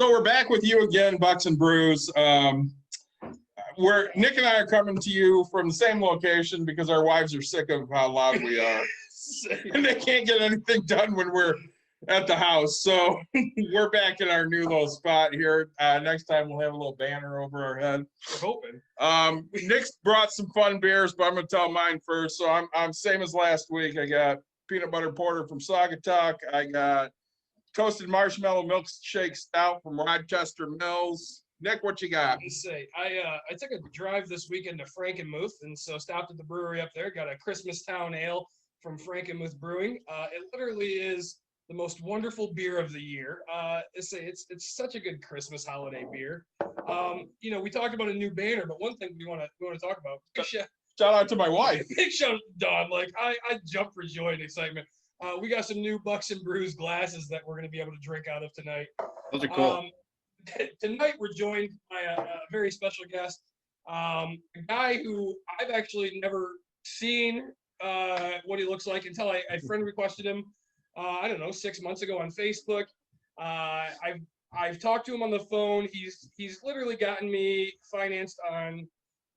So we're back with you again, Bucks and Brews. Where Nick and I are coming to you from the same location because our wives are sick of how loud we are. And they can't get anything done when we're at the house. So we're back in our new little spot here. Next time we'll have a little banner over our head. We're hoping. Nick's brought some fun beers, but I'm gonna tell mine first. So I'm same as last week. I got peanut butter porter from Saugatuck. I got toasted marshmallow milkshake stout from Rochester Mills. Nick, what you got? I took a drive this weekend to Frankenmuth, and so stopped at the brewery up there. Got a Christmas Town Ale from Frankenmuth Brewing. It literally is the most wonderful beer of the year. It's such a good Christmas holiday beer. We talked about a new banner, but one thing we want to talk about. Shout out to my wife. Big shout out to Dawn. Like I jumped for joy and excitement. We got some new Bucks and Brews glasses that we're going to be able to drink out of tonight. Those are cool. Tonight we're joined by a very special guest, a guy who I've actually never seen what he looks like until I friend requested him. I don't know, 6 months ago on Facebook. I've talked to him on the phone. He's literally gotten me financed on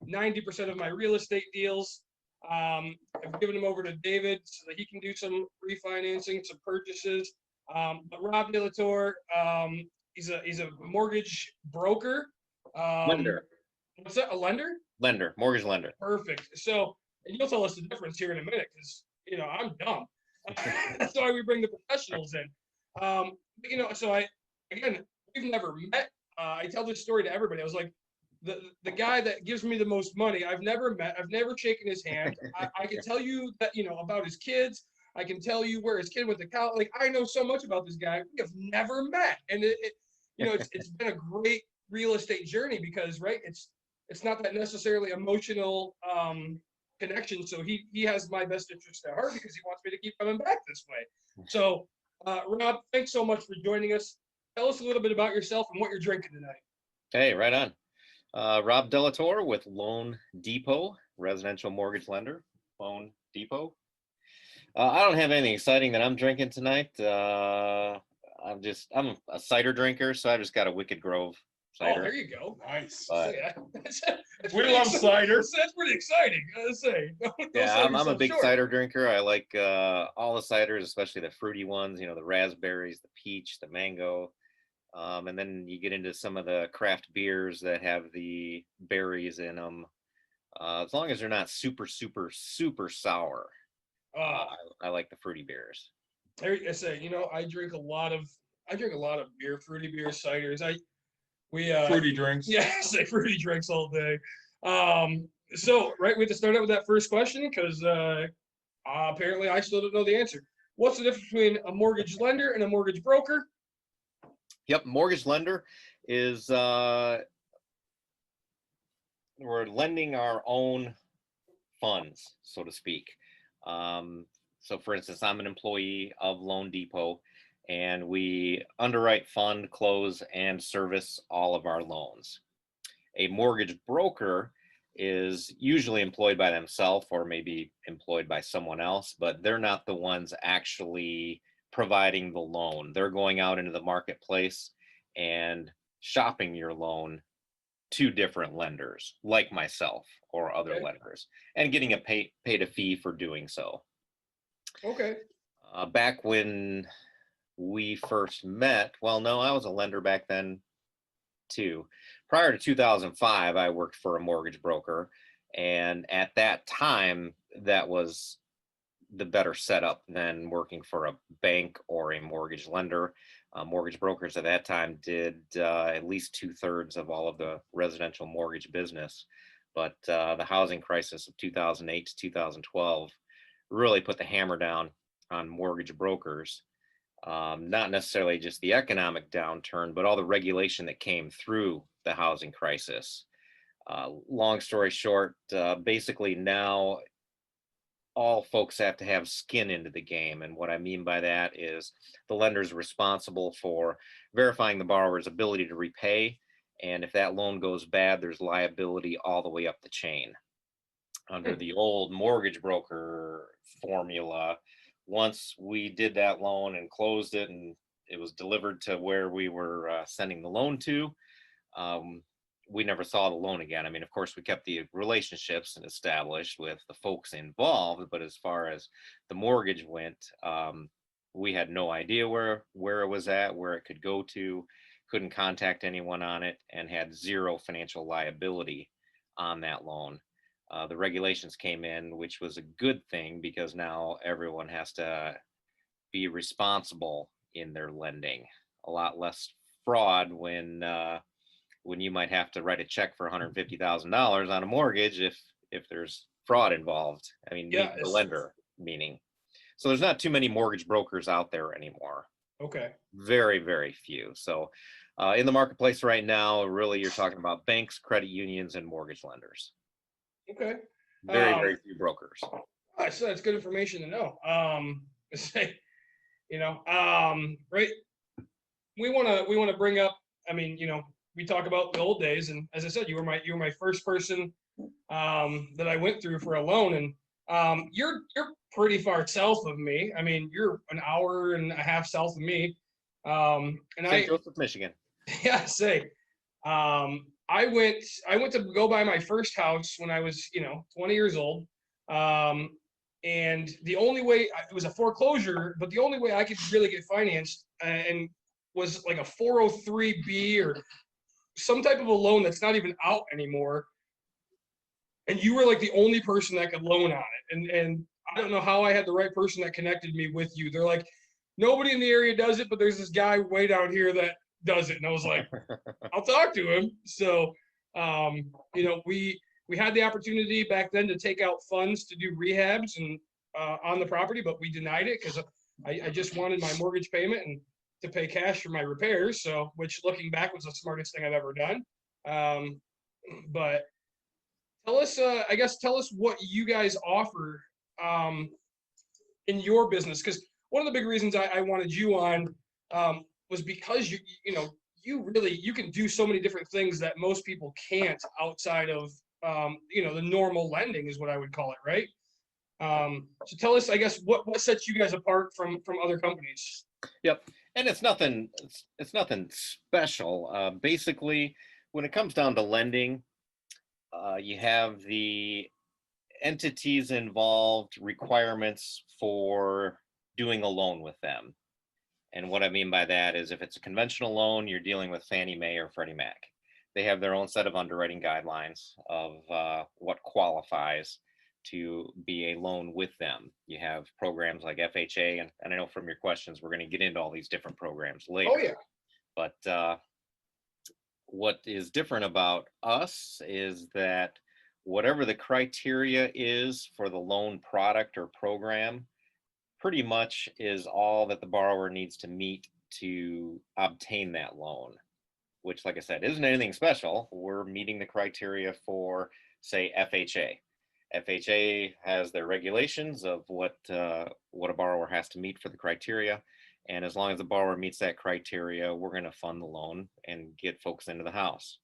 90% of my real estate deals. I've given him over to David so that he can do some refinancing, some purchases. But Rob De La Torre, he's a mortgage broker. Lender. What's that? A lender? Lender. Mortgage lender. Perfect. So, and you'll tell us the difference here in a minute because, I'm dumb. That's why we bring the professionals in. So we've never met. I tell this story to everybody. I was like, the guy that gives me the most money, I've never met. I've never shaken his hand. I can tell you that, about his kids. I can tell you where his kid went to college. Like, I know so much about this guy. We have never met. And it's been a great real estate journey because, right, it's not that necessarily emotional connection. So he has my best interest at heart because he wants me to keep coming back this way. So Rob, thanks so much for joining us. Tell us a little bit about yourself and what you're drinking tonight. Hey, right on. Rob De La Torre with Loan Depot, residential mortgage lender, Loan Depot. I don't have anything exciting that I'm drinking tonight. I'm a cider drinker, so I just got a Wicked Grove cider. Oh, there you go. Nice. That's we love cider. That's pretty exciting. I'm a big cider drinker. I like all the ciders, especially the fruity ones, the raspberries, the peach, the mango. And then you get into some of the craft beers that have the berries in them. As long as they're not super, super, super sour. I like the fruity beers. I say, I drink a lot of beer, fruity beers, ciders. Fruity drinks. Yeah, I say fruity drinks all day. So right, we have to start out with that first question because apparently I still don't know the answer. What's the difference between a mortgage lender and a mortgage broker? Yep, mortgage lender is we're lending our own funds, so to speak. So for instance, I'm an employee of Loan Depot and we underwrite, fund, close, and service all of our loans. A mortgage broker is usually employed by themselves or maybe employed by someone else, but they're not the ones actually providing the loan. They're going out into the marketplace and shopping your loan to different lenders like myself or other lenders and getting paid a fee for doing so. Okay. Back when we first met, well, no, I was a lender back then too. Prior to 2005, I worked for a mortgage broker. And at that time, that was the better setup than working for a bank or a mortgage lender. Mortgage brokers at that time did at least 2/3 of all of the residential mortgage business. But the housing crisis of 2008 to 2012 really put the hammer down on mortgage brokers. Not necessarily just the economic downturn, but all the regulation that came through the housing crisis. Long story short, basically now all folks have to have skin into the game. And what I mean by that is the lender is responsible for verifying the borrower's ability to repay. And if that loan goes bad, there's liability all the way up the chain. Under the old mortgage broker formula, once we did that loan and closed it and it was delivered to where we were sending the loan to. We never saw the loan again. I mean, of course, we kept the relationships and established with the folks involved, but as far as the mortgage went, we had no idea where it was at, where it could go to, couldn't contact anyone on it, and had zero financial liability on that loan. The regulations came in, which was a good thing because now everyone has to be responsible in their lending. A lot less fraud when you might have to write a check for $150,000 on a mortgage if there's fraud involved. I mean, Yeah, the lender meaning. So there's not too many mortgage brokers out there anymore. Okay. Very, very few. So in the marketplace right now, really, you're talking about banks, credit unions, and mortgage lenders. Okay. Very few brokers. So that's good information to know. Right. We want to bring up, I mean, we talk about the old days, and as I said, you were my first person that I went through for a loan, and you're pretty far south of me. I mean, you're an hour and a half south of me. And St. Joseph, Michigan. Yeah, I went to go buy my first house when I was 20 years old. And the only way, it was a foreclosure, but the only way I could really get financed and was like a 403B or some type of a loan that's not even out anymore. And you were like the only person that could loan on it. And I don't know how I had the right person that connected me with you. They're like, nobody in the area does it, but there's this guy way down here that does it. And I was like, I'll talk to him. So, we had the opportunity back then to take out funds to do rehabs and on the property, but we denied it because I just wanted my mortgage payment and to pay cash for my repairs. So, which looking back was the smartest thing I've ever done. But tell us what you guys offer in your business, because one of the big reasons I wanted you on was because you can do so many different things that most people can't outside of the normal lending is what I would call it, right? So tell us, I guess, what sets you guys apart from other companies? Yep, and it's nothing special. Basically, when it comes down to lending, you have the entities involved, requirements for doing a loan with them. And what I mean by that is if it's a conventional loan, you're dealing with Fannie Mae or Freddie Mac. They have their own set of underwriting guidelines of what qualifies to be a loan with them. You have programs like FHA, and I know from your questions, we're going to get into all these different programs later. Oh, yeah. But what is different about us is that whatever the criteria is for the loan product or program, pretty much is all that the borrower needs to meet to obtain that loan, which, like I said, isn't anything special. We're meeting the criteria for, say, FHA. FHA has their regulations of what a borrower has to meet for the criteria. And as long as the borrower meets that criteria, we're going to fund the loan and get folks into the house.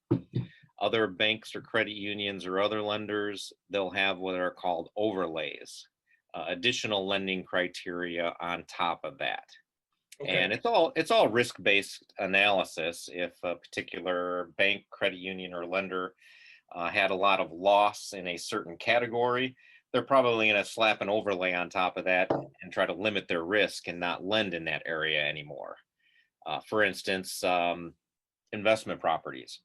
Other banks or credit unions or other lenders, they'll have what are called overlays, additional lending criteria on top of that. Okay. And it's all risk-based analysis. If a particular bank, credit union, or lender had a lot of loss in a certain category, they're probably going to slap an overlay on top of that and try to limit their risk and not lend in that area anymore. For instance, investment properties.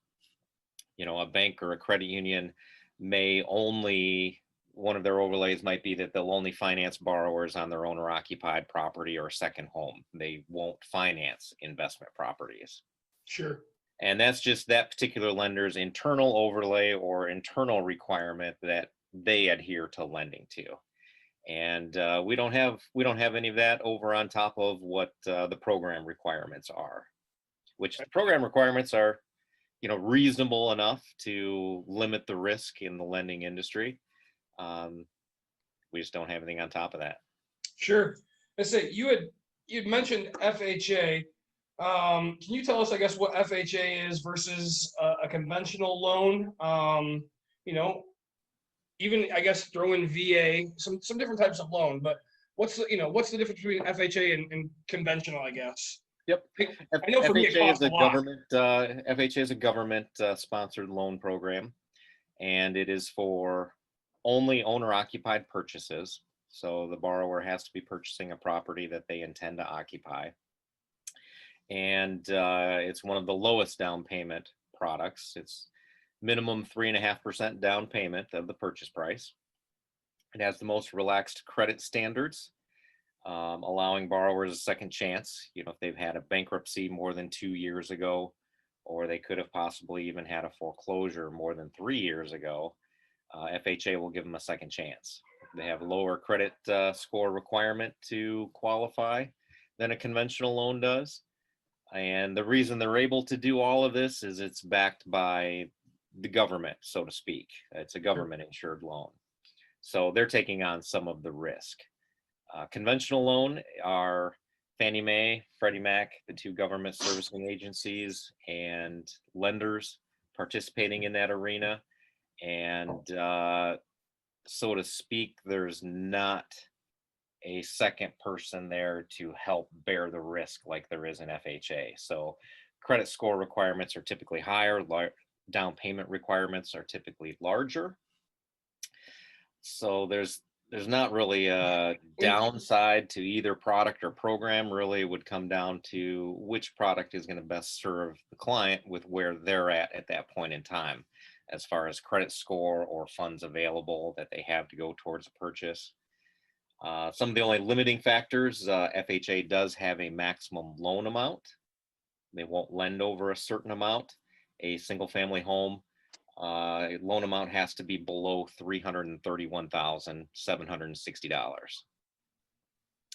A bank or a credit union may only, one of their overlays might be that they'll only finance borrowers on their owner occupied property or second home. They won't finance investment properties. Sure. And that's just that particular lender's internal overlay or internal requirement that they adhere to lending to. And we don't have any of that over on top of what the program requirements are, which the program requirements are, reasonable enough to limit the risk in the lending industry. We just don't have anything on top of that. Sure. Let's say you'd mentioned FHA. Can you tell us, I guess, what FHA is versus a conventional loan? Even I guess throw in VA, some different types of loan. But what's the difference between FHA and conventional, I guess? Yep. I know for me it FHA costs is a a lot. government, FHA is a government sponsored loan program, and it is for only owner occupied purchases. So the borrower has to be purchasing a property that they intend to occupy. And it's one of the lowest down payment products. It's minimum 3.5% down payment of the purchase price. It has the most relaxed credit standards, allowing borrowers a second chance. You know, if they've had a bankruptcy more than 2 years ago, or they could have possibly even had a foreclosure more than 3 years ago, FHA will give them a second chance. They have lower credit score requirement to qualify than a conventional loan does. And the reason they're able to do all of this is it's backed by the government, so to speak. It's a government insured loan. So they're taking on some of the risk. Conventional loan are Fannie Mae, Freddie Mac, the two government servicing agencies and lenders participating in that arena. And so to speak, there's not a second person there to help bear the risk like there is in FHA. So credit score requirements are typically higher, down payment requirements are typically larger. So there's not really a downside to either product or program. Really, it would come down to which product is going to best serve the client with where they're at that point in time, as far as credit score or funds available that they have to go towards a purchase. Some of the only limiting factors, FHA does have a maximum loan amount. They won't lend over a certain amount. A single family home loan amount has to be below $331,760.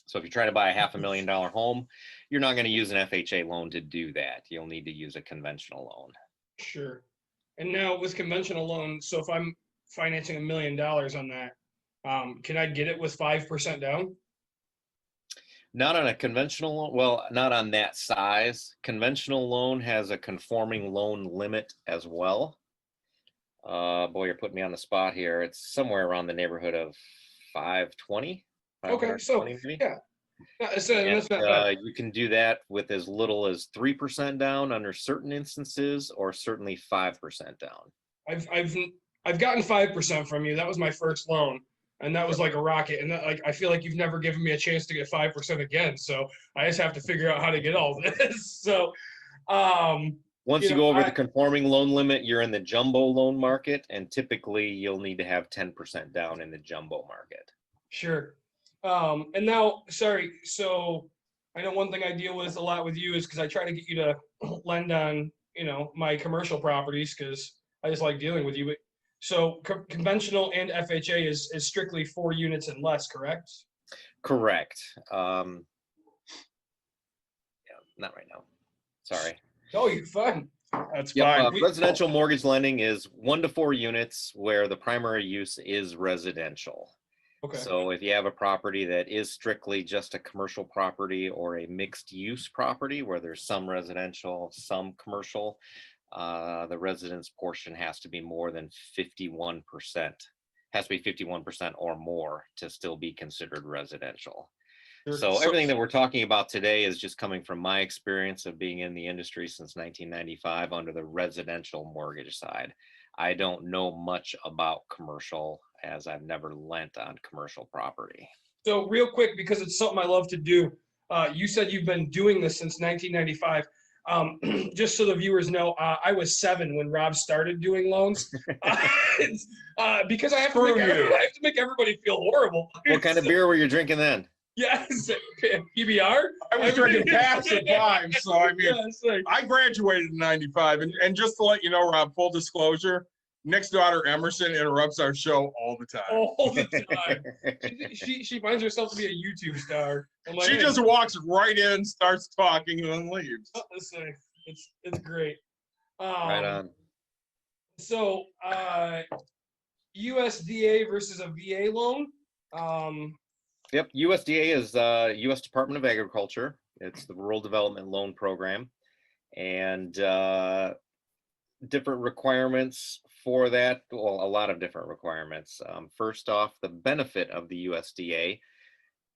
So if you're trying to buy a $500,000 home, you're not going to use an FHA loan to do that. You'll need to use a conventional loan. Sure. And now with conventional loan, so if I'm financing $1 million on that, can I get it with 5% down? Not on a conventional loan. Well, not on that size. Conventional loan has a conforming loan limit as well. Boy, you're putting me on the spot here. It's somewhere around the neighborhood of 520. Okay, so Maybe. yeah, that's not bad. You can do that with as little as 3% down under certain instances, or certainly 5% down. I've gotten 5% from you. That was my first loan, and that was like a rocket. And that, like, I feel like you've never given me a chance to get 5% again. So I just have to figure out how to get all this. So, once you go over the conforming loan limit, you're in the jumbo loan market, and typically you'll need to have 10% down in the jumbo market. Sure. And now, sorry, so I know one thing I deal with a lot with you is because I try to get you to lend on, my commercial properties because I just like dealing with you. But so conventional and FHA is strictly 4 units and less, correct? Correct. Yeah, not right now. Sorry. Oh, you're fine. That's fine. Residential mortgage lending is 1 to 4 units where the primary use is residential. Okay. So if you have a property that is strictly just a commercial property or a mixed use property where there's some residential, some commercial, the residence portion has to be more than 51%. Has to be 51% or more to still be considered residential. So everything that we're talking about today is just coming from my experience of being in the industry since 1995 under the residential mortgage side. I don't know much about commercial, as I've never lent on commercial property. So real quick, because it's something I love to do, you said you've been doing this since 1995. Just so the viewers know, I was 7 when Rob started doing loans. Because I have to make everybody feel horrible. What kind of beer were you drinking then? Yes, PBR. I was drinking past the time, so I mean, yeah, I graduated in '95, and just to let you know, Rob, full disclosure, Nick's daughter Emerson interrupts our show all the time. All the time. She finds herself to be a YouTube star. Like, she just walks right in, starts talking, and then leaves. It's great. Right on. So, USDA versus a VA loan. Yep, USDA is U.S. Department of Agriculture. It's the Rural Development Loan Program, and different requirements for that. Well, a lot of different requirements. First off, the benefit of the USDA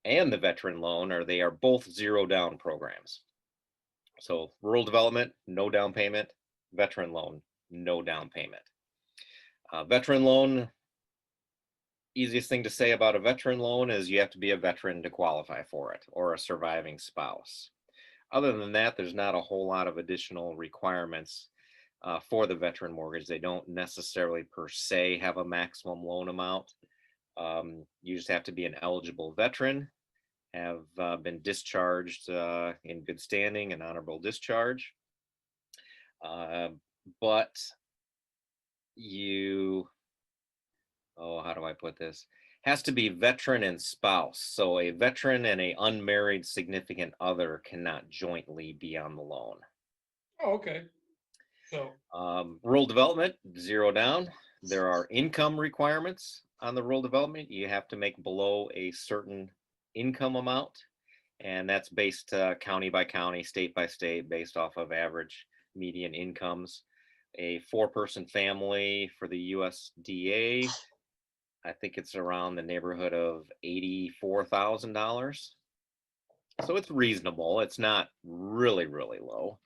and the veteran loan are they are both zero down programs. So rural development, no down payment. Veteran loan, no down payment. Veteran loan, easiest thing to say about a veteran loan is you have to be a veteran to qualify for it, or a surviving spouse. Other than that, there's not a whole lot of additional requirements for the veteran mortgage. They don't necessarily per se have a maximum loan amount. You just have to be an eligible veteran, have been discharged in good standing and honorable discharge. But how do I put this? Has to be veteran and spouse. So a veteran and a unmarried significant other cannot jointly be on the loan. Oh, okay. So Rural development, 0 down. There are income requirements on the rural development. You have to make below a certain income amount, and that's based county by county, state by state, based off of average median incomes. A 4-person family for the USDA, I think it's around the neighborhood of $84,000. So it's reasonable. It's not really, really low.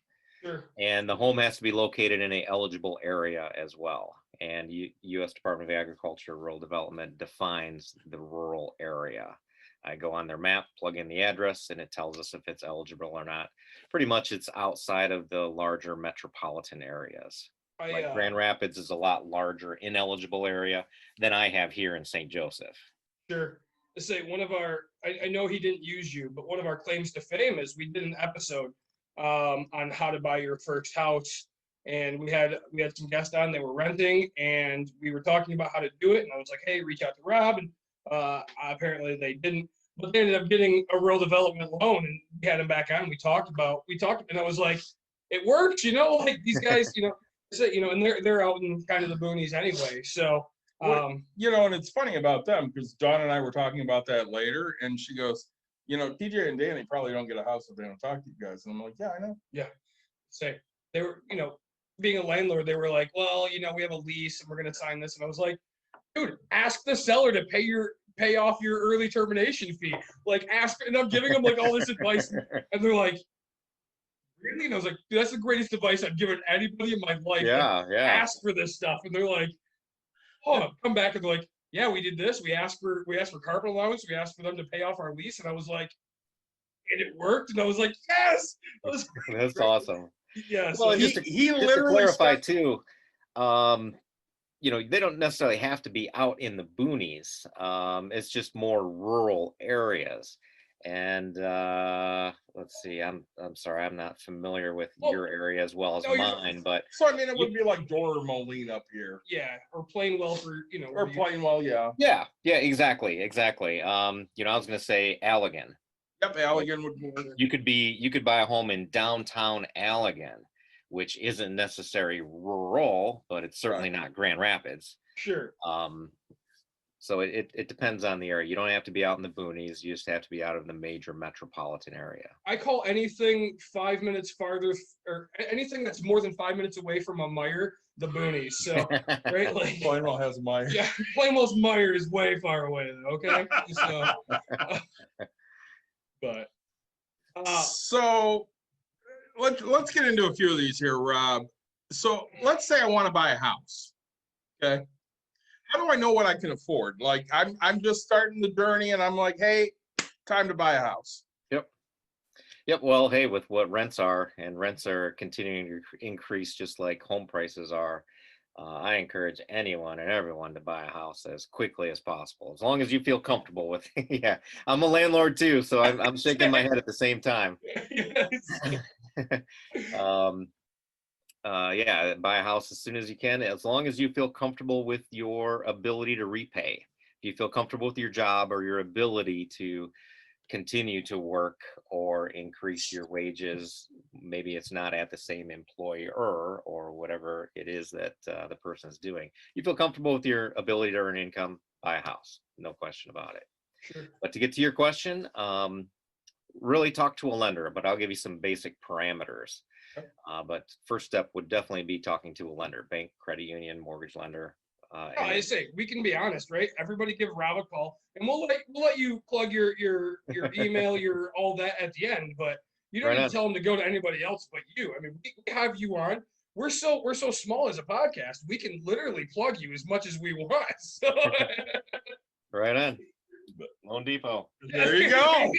sure. And the home has to be located in a eligible area as well. And U.S. Department of Agriculture Rural Development defines the rural area. I go on their map, plug in the address, and it tells us if it's eligible or not. Pretty much it's outside of the larger metropolitan areas. Like Grand Rapids is a lot larger ineligible area than I have here in St. Joseph. Sure. To say one of our, I know he didn't use you, but one of our claims to fame is we did an episode on how to buy your first house, and we had some guests on. They were renting, and we were talking about how to do it. And I was like, hey, reach out to Rob, and apparently they didn't, but they ended up getting a rural development loan, and we had him back on. We talked, and I was like, it works, like these guys, and they're out in kind of the boonies anyway. So. And it's funny about them because Dawn and I were talking about that later, and she goes, TJ and Danny probably don't get a house if they don't talk to you guys. And I'm like, yeah, I know. Yeah. Say they were, being a landlord, they were like, well, we have a lease and we're going to sign this. And I was like, dude, ask the seller to pay off your early termination fee. Like and I'm giving them like all this advice, and they're like, really? And I was like, dude, that's the greatest advice I've given anybody in my life. Yeah. Ask for this stuff. And they're like, come back and they're like, yeah, we did this. We asked for carpet allowance. We asked for them to pay off our lease. And I was like, and it worked. And I was like, yes. That's awesome. Yeah. Well, So just to clarify too, they don't necessarily have to be out in the boonies. It's just more rural areas. And let's see, I'm sorry, I'm not familiar with your area as well as mine, but so I mean, it would be like Door or Moline up here. Yeah, or Plainwell for or Plainwell, yeah, exactly. I was gonna say Allegan. Yep, Allegan would be. You could buy a home in downtown Allegan, which isn't necessarily rural, but it's certainly not Grand Rapids. Sure. So it depends on the area. You don't have to be out in the boonies. You just have to be out of the major metropolitan area. I call anything 5 minutes farther, or anything that's more than 5 minutes away from a Meijer, the boonies. So, right? Like, Plainwell has a Meijer. Yeah, Plainwell's Meijer is way far away, though, okay? So, but. So, let's get into a few of these here, Rob. So, let's say I want to buy a house, okay? How do I know what I can afford? Like I'm just starting the journey and I'm like, hey, time to buy a house. Yep. Well, hey, with what rents are, and rents are continuing to increase just like home prices are, I encourage anyone and everyone to buy a house as quickly as possible, as long as you feel comfortable with it. Yeah, I'm a landlord too, so I'm shaking my head at the same time. Buy a house as soon as you can, as long as you feel comfortable with your ability to repay. If you feel comfortable with your job or your ability to continue to work or increase your wages, maybe it's not at the same employer or whatever it is that the person is doing. You feel comfortable with your ability to earn income, buy a house, no question about it. Sure. But to get to your question, really talk to a lender, but I'll give you some basic parameters. But first step would definitely be talking to a lender, bank, credit union, mortgage lender. I say we can be honest, right? Everybody give Rob a call, and we'll let you plug your email, your all that at the end. But You don't Right need on. to tell them to go to anybody else but you. I mean, we have you on. We're so small as a podcast. We can literally plug you as much as we want. So, Right on. Loan Depot. There you go.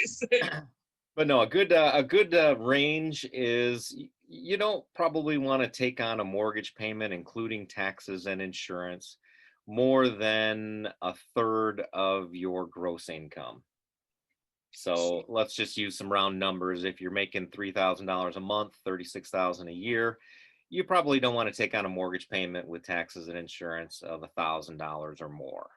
But no, a good range is you don't probably want to take on a mortgage payment, including taxes and insurance, more than a third of your gross income. So let's just use some round numbers. If you're making $3,000 a month, $36,000 a year, you probably don't want to take on a mortgage payment with taxes and insurance of $1,000 or more.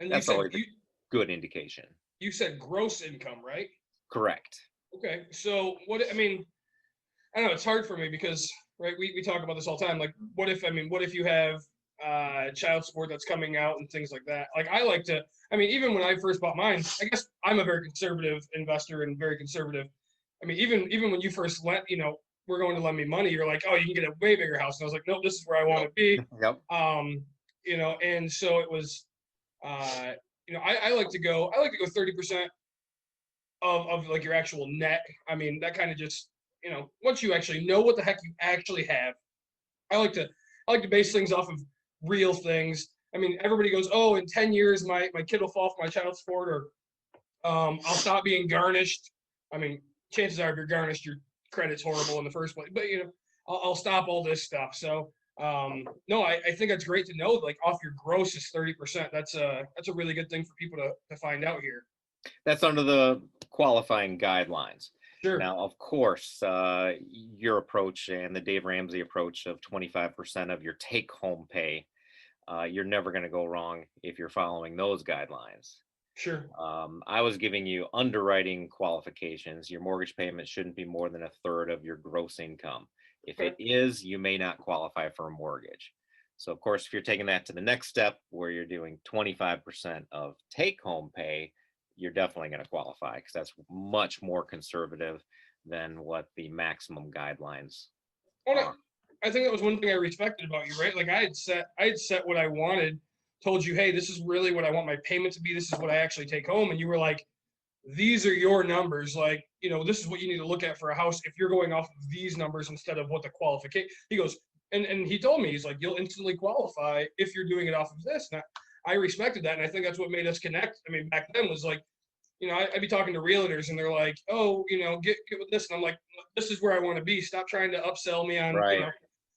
And That's always a good indication. You said gross income, right? Correct. Okay. So what, I mean, I don't know, it's hard for me because, right, we talk about this all the time. Like, what if you have child support that's coming out and things like that? Like, I like to, I mean, even when I first bought mine, I guess I'm a very conservative investor and very conservative. I mean, even when you first we're going to lend me money, you're like, oh, you can get a way bigger house. And I was like, nope, this is where I want to be. Yep. And so it was, I like to go 30% of like your actual net. I mean, that kind of just, once you actually know what the heck you actually have, I like to base things off of real things. I mean, everybody goes, oh, in 10 years, my kid will fall for my child support, or I'll stop being garnished. I mean, chances are if you're garnished, your credit's horrible in the first place, but I'll stop all this stuff. So no, I think that's great to know, like, off your gross is 30%. That's a really good thing for people to find out here. That's under the qualifying guidelines. Sure. Now, of course, your approach and the Dave Ramsey approach of 25% of your take-home pay, you're never going to go wrong if you're following those guidelines. Sure. I was giving you underwriting qualifications. Your mortgage payment shouldn't be more than a third of your gross income. If it is, you may not qualify for a mortgage. So, of course, if you're taking that to the next step where you're doing 25% of take-home pay, you're definitely going to qualify, because that's much more conservative than what the maximum guidelines are. I think that was one thing I respected about you, right? Like, I had set what I wanted, told you, hey, this is really what I want my payment to be. This is what I actually take home. And you were like, these are your numbers. Like, this is what you need to look at for a house if you're going off of these numbers instead of what the qualification. He goes, and he told me, he's like, you'll instantly qualify if you're doing it off of this. And I respected that. And I think that's what made us connect. I mean, back then was like, I'd be talking to realtors and they're like, oh, get with this. And I'm like, this is where I want to be. Stop trying to upsell me on, right.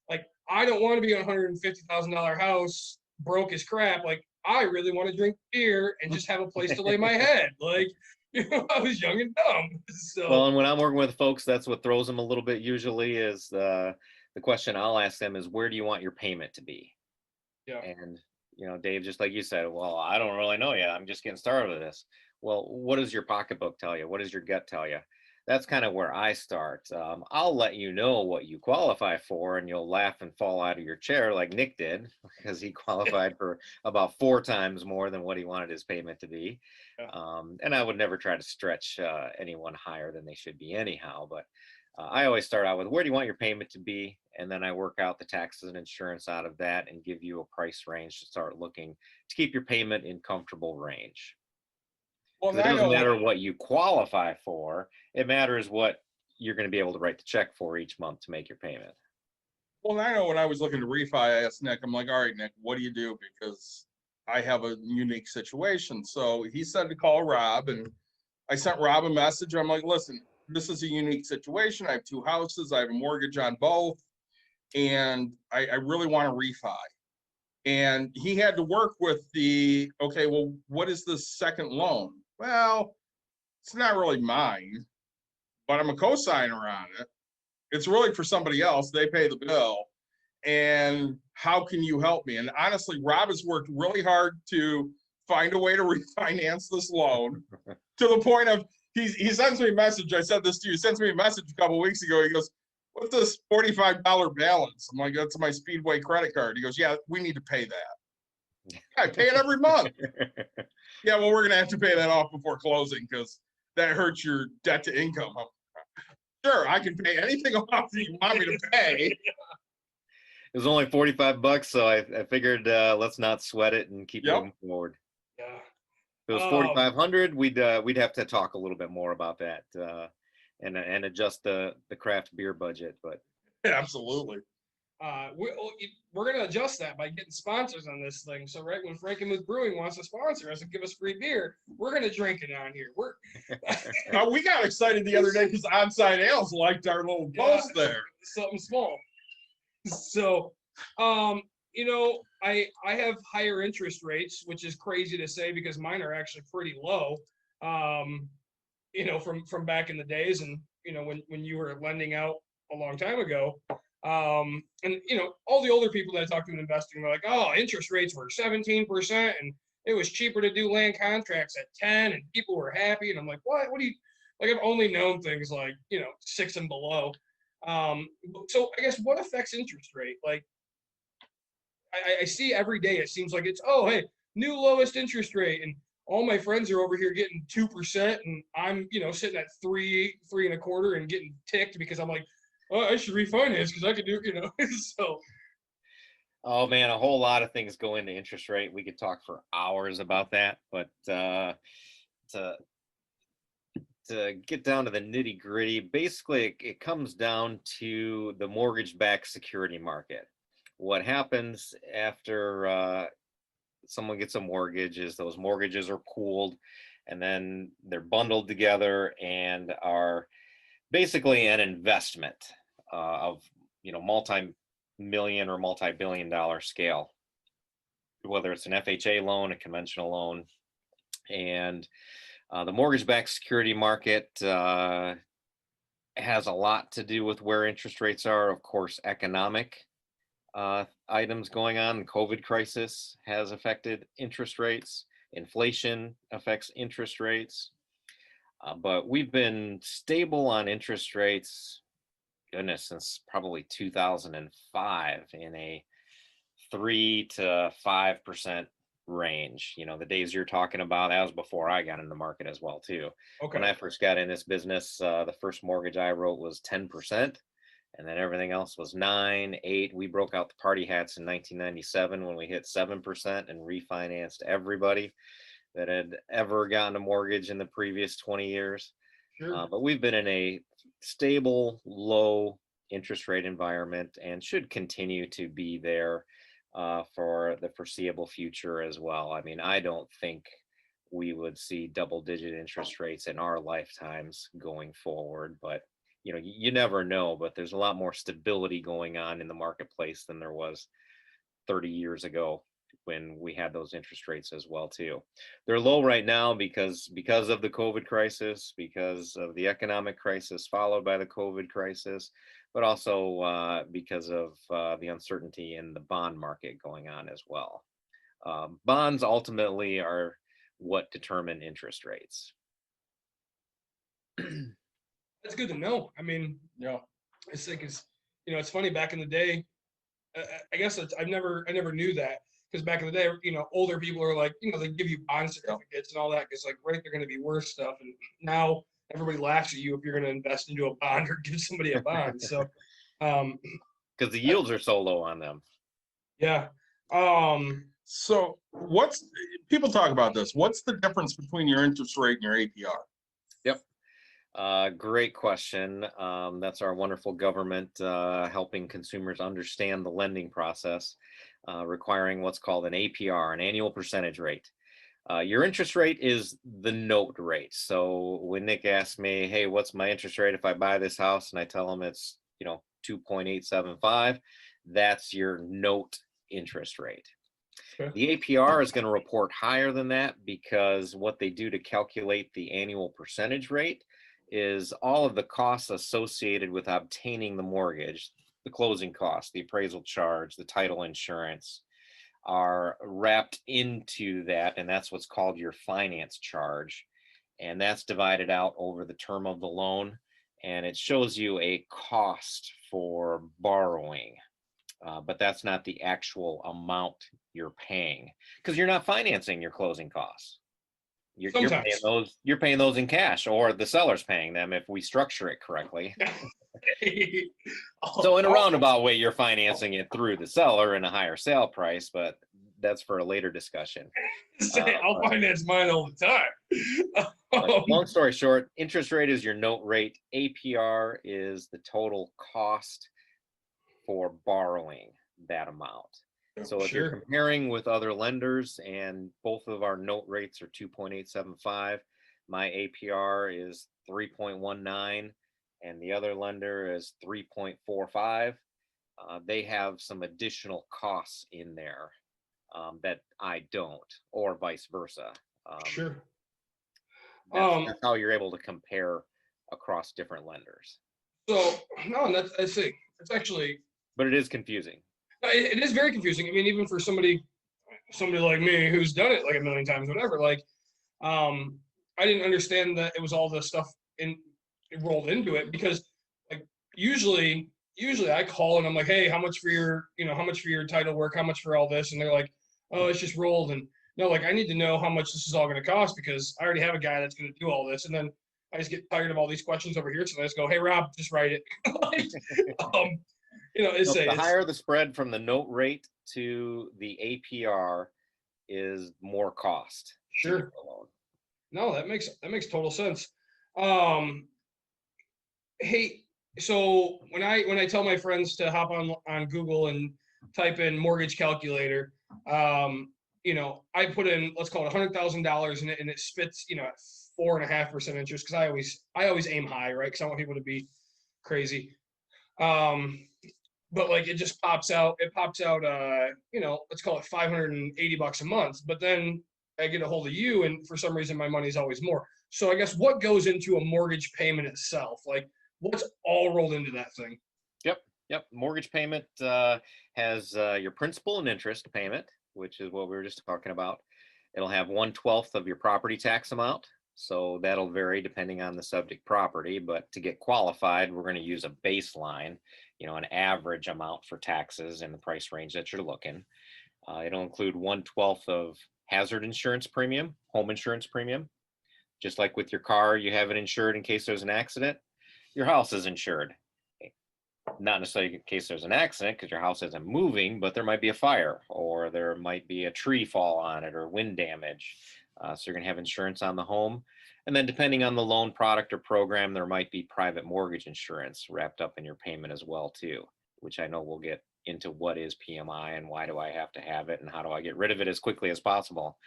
Like, I don't want to be on a $150,000 house, broke as crap. Like, I really want to drink beer and just have a place to lay my head. Like, I was young and dumb. So. Well, and when I'm working with folks, that's what throws them a little bit usually is the question I'll ask them is, where do you want your payment to be? Yeah. And, Dave, just like you said, well, I don't really know yet. I'm just getting started with this. Well, what does your pocketbook tell you? What does your gut tell you? That's kind of where I start. I'll let you know what you qualify for, and you'll laugh and fall out of your chair like Nick did, because he qualified for about 4 times more than what he wanted his payment to be. Yeah. And I would never try to stretch anyone higher than they should be anyhow. But I always start out with, where do you want your payment to be? And then I work out the taxes and insurance out of that and give you a price range to start looking to keep your payment in comfortable range. Well, it doesn't matter what you qualify for. It matters what you're going to be able to write the check for each month to make your payment. Well, I know when I was looking to refi, I asked Nick, I'm like, all right, Nick, what do you do? Because I have a unique situation. So he said to call Rob, and I sent Rob a message. I'm like, listen, this is a unique situation. I have 2 houses. I have a mortgage on both, and I really want to refi. And he had to work with okay, well, what is the second loan? Well, it's not really mine, but I'm a co-signer on it. It's really for somebody else. They pay the bill. And how can you help me? And honestly, Rob has worked really hard to find a way to refinance this loan to the point of he sends me a message. I said this to you. He sends me a message a couple of weeks ago. He goes, what's this $45 balance? I'm like, that's my Speedway credit card. He goes, yeah, we need to pay that. I pay it every month. Yeah, well, we're going to have to pay that off before closing because that hurts your debt to income. Sure, I can pay anything off that you want me to pay. It was only $45, so I figured let's not sweat it and keep moving forward. Yeah. If it was $4,500, we'd have to talk a little bit more about that. and adjust the craft beer budget. But Absolutely. We're going to adjust that by getting sponsors on this thing. So right when Frankenmuth Brewing wants to sponsor us and give us free beer, we're going to drink it on here. We got excited the other day because Onside Ales liked our little post there. Something small. So, you know, I have higher interest rates, which is crazy to say because mine are actually pretty low. You know, from back in the days, and you know when you were lending out a long time ago. And you know, all the older people that I talked to in investing were like, oh, interest rates were 17%, and it was cheaper to do land contracts at 10, and people were happy. And I'm like, what do you like? I've only known things like, you know, 6 and below. So I guess what affects interest rate? Like I see every day, it seems like it's, oh, hey, new lowest interest rate. And all my friends are over here getting 2%. And I'm, you know, sitting at 3.25 and getting ticked because I'm like, oh, I should refinance because I could do, you know, so. oh man, a whole lot of things go into interest rate. We could talk for hours about that, but to get down to the nitty gritty, basically it comes down to the mortgage-backed security market. What happens after someone gets a mortgage is those mortgages are pooled and then they're bundled together and are basically an investment of, you know, multi-million or multi-billion-dollar scale, whether it's an FHA loan, a conventional loan. And the mortgage-backed security market has a lot to do with where interest rates are. Of course, economic items going on. The COVID crisis has affected interest rates. Inflation affects interest rates. But we've been stable on interest rates, goodness, since probably 2005 in a 3 to 5% range. You know, the days you're talking about, that was before I got in the market as well too. Okay. When I first got in this business, the first mortgage I wrote was 10%, and then everything else was 9, 8. We broke out the party hats in 1997 when we hit 7% and refinanced everybody that had ever gotten a mortgage in the previous 20 years. Sure. But we've been in a stable, low interest rate environment and should continue to be there for the foreseeable future as well. I mean, I don't think we would see double-digit interest rates in our lifetimes going forward, but you know, you never know. But there's a lot more stability going on in the marketplace than there was 30 years ago when we had those interest rates as well too. They're low right now because of the COVID crisis, because of the economic crisis followed by the COVID crisis, but also because of the uncertainty in the bond market going on as well. Bonds ultimately are what determine interest rates. That's good to know. I mean, Yeah. it's like, you know, it's funny back in the day. I guess I never knew that because back in the day, you know, older people are like, you know, they give you bond certificates and all that because like, right, they're going to be worth stuff. And now everybody laughs at you if you're going to invest into a bond or give somebody a bond. So, because the yields are so low on them. yeah. So people talk about this. What's the difference between your interest rate and your APR? Yep. Great question. That's our wonderful government helping consumers understand the lending process, requiring what's called an APR, an annual percentage rate. Your interest rate is the note rate. So when Nick asks me, hey, what's my interest rate if I buy this house? And I tell him it's, you know, 2.875, that's your note interest rate. Okay. The APR is going to report higher than that because what they do to calculate the annual percentage rate is all of the costs associated with obtaining the mortgage, the closing costs, the appraisal charge, the title insurance are wrapped into that. And that's what's called your finance charge. And that's divided out over the term of the loan. And it shows you a cost for borrowing. But that's not the actual amount you're paying because you're not financing your closing costs. You're paying those in cash, or the seller's paying them if we structure it correctly. So in a roundabout way, you're financing it through the seller in a higher sale price, but that's for a later discussion. I'll finance mine all the time. But long story short, interest rate is your note rate. APR is the total cost for borrowing that amount. So if you're Sure. comparing with other lenders and both of our note rates are 2.875, my APR is 3.19 and the other lender is 3.45. They have some additional costs in there that I don't, or vice versa. Sure. That's how you're able to compare across different lenders. So no, that's I see. It's actually But it is confusing. it is very confusing. I mean, even for somebody like me who's done it like a million times, whatever. Like, I didn't understand that it was all this stuff it rolled into it because like usually I call and I'm like, hey, how much for your how much for your title work, how much for all this, and they're like, oh, it's just rolled. And no, like I need to know how much this is all going to cost because I already have a guy that's going to do all this, and then I just get tired of all these questions over here, so I just go, hey, Rob, just write it. Like, it's The higher the spread from the note rate to the APR is more cost. Sure. No, that makes total sense. Hey, so when I tell my friends to hop on Google and type in mortgage calculator, I put in, let's call it $100,000 in it, and it spits at 4.5% interest because I always aim high, right? Because I want people to be crazy. But like it just pops out. It pops out. Let's call it $580 a month. But then I get a hold of you, and for some reason my money's always more. So I guess what goes into a mortgage payment itself? Like what's all rolled into that thing? Yep. Mortgage payment has your principal and interest payment, which is what we were just talking about. It'll have 1/12 of your property tax amount. So that'll vary depending on the subject property. But to get qualified, we're going to use a baseline, an average amount for taxes in the price range that you're looking. It'll include 1/12 of hazard insurance premium, home insurance premium. Just like with your car, you have it insured in case there's an accident. Your house is insured. Not necessarily in case there's an accident because your house isn't moving, but there might be a fire or there might be a tree fall on it or wind damage. So you're going to have insurance on the home. And then depending on the loan product or program, there might be private mortgage insurance wrapped up in your payment as well too, which I know we'll get into what is PMI and why do I have to have it and how do I get rid of it as quickly as possible.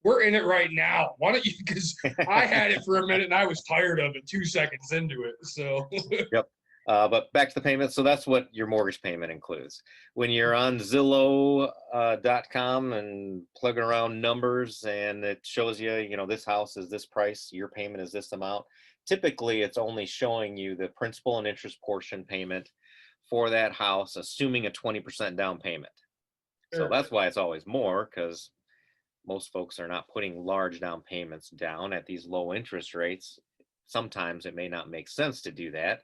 We're in it right now. Why don't you? Because I had it for a minute and I was tired of it 2 seconds into it. So. Yep. But back to the payment. So that's what your mortgage payment includes. When you're on Zillow.com and plugging around numbers and it shows you, this house is this price, your payment is this amount. Typically, it's only showing you the principal and interest portion payment for that house, assuming a 20% down payment. So that's why it's always more because most folks are not putting large down payments down at these low interest rates. Sometimes it may not make sense to do that.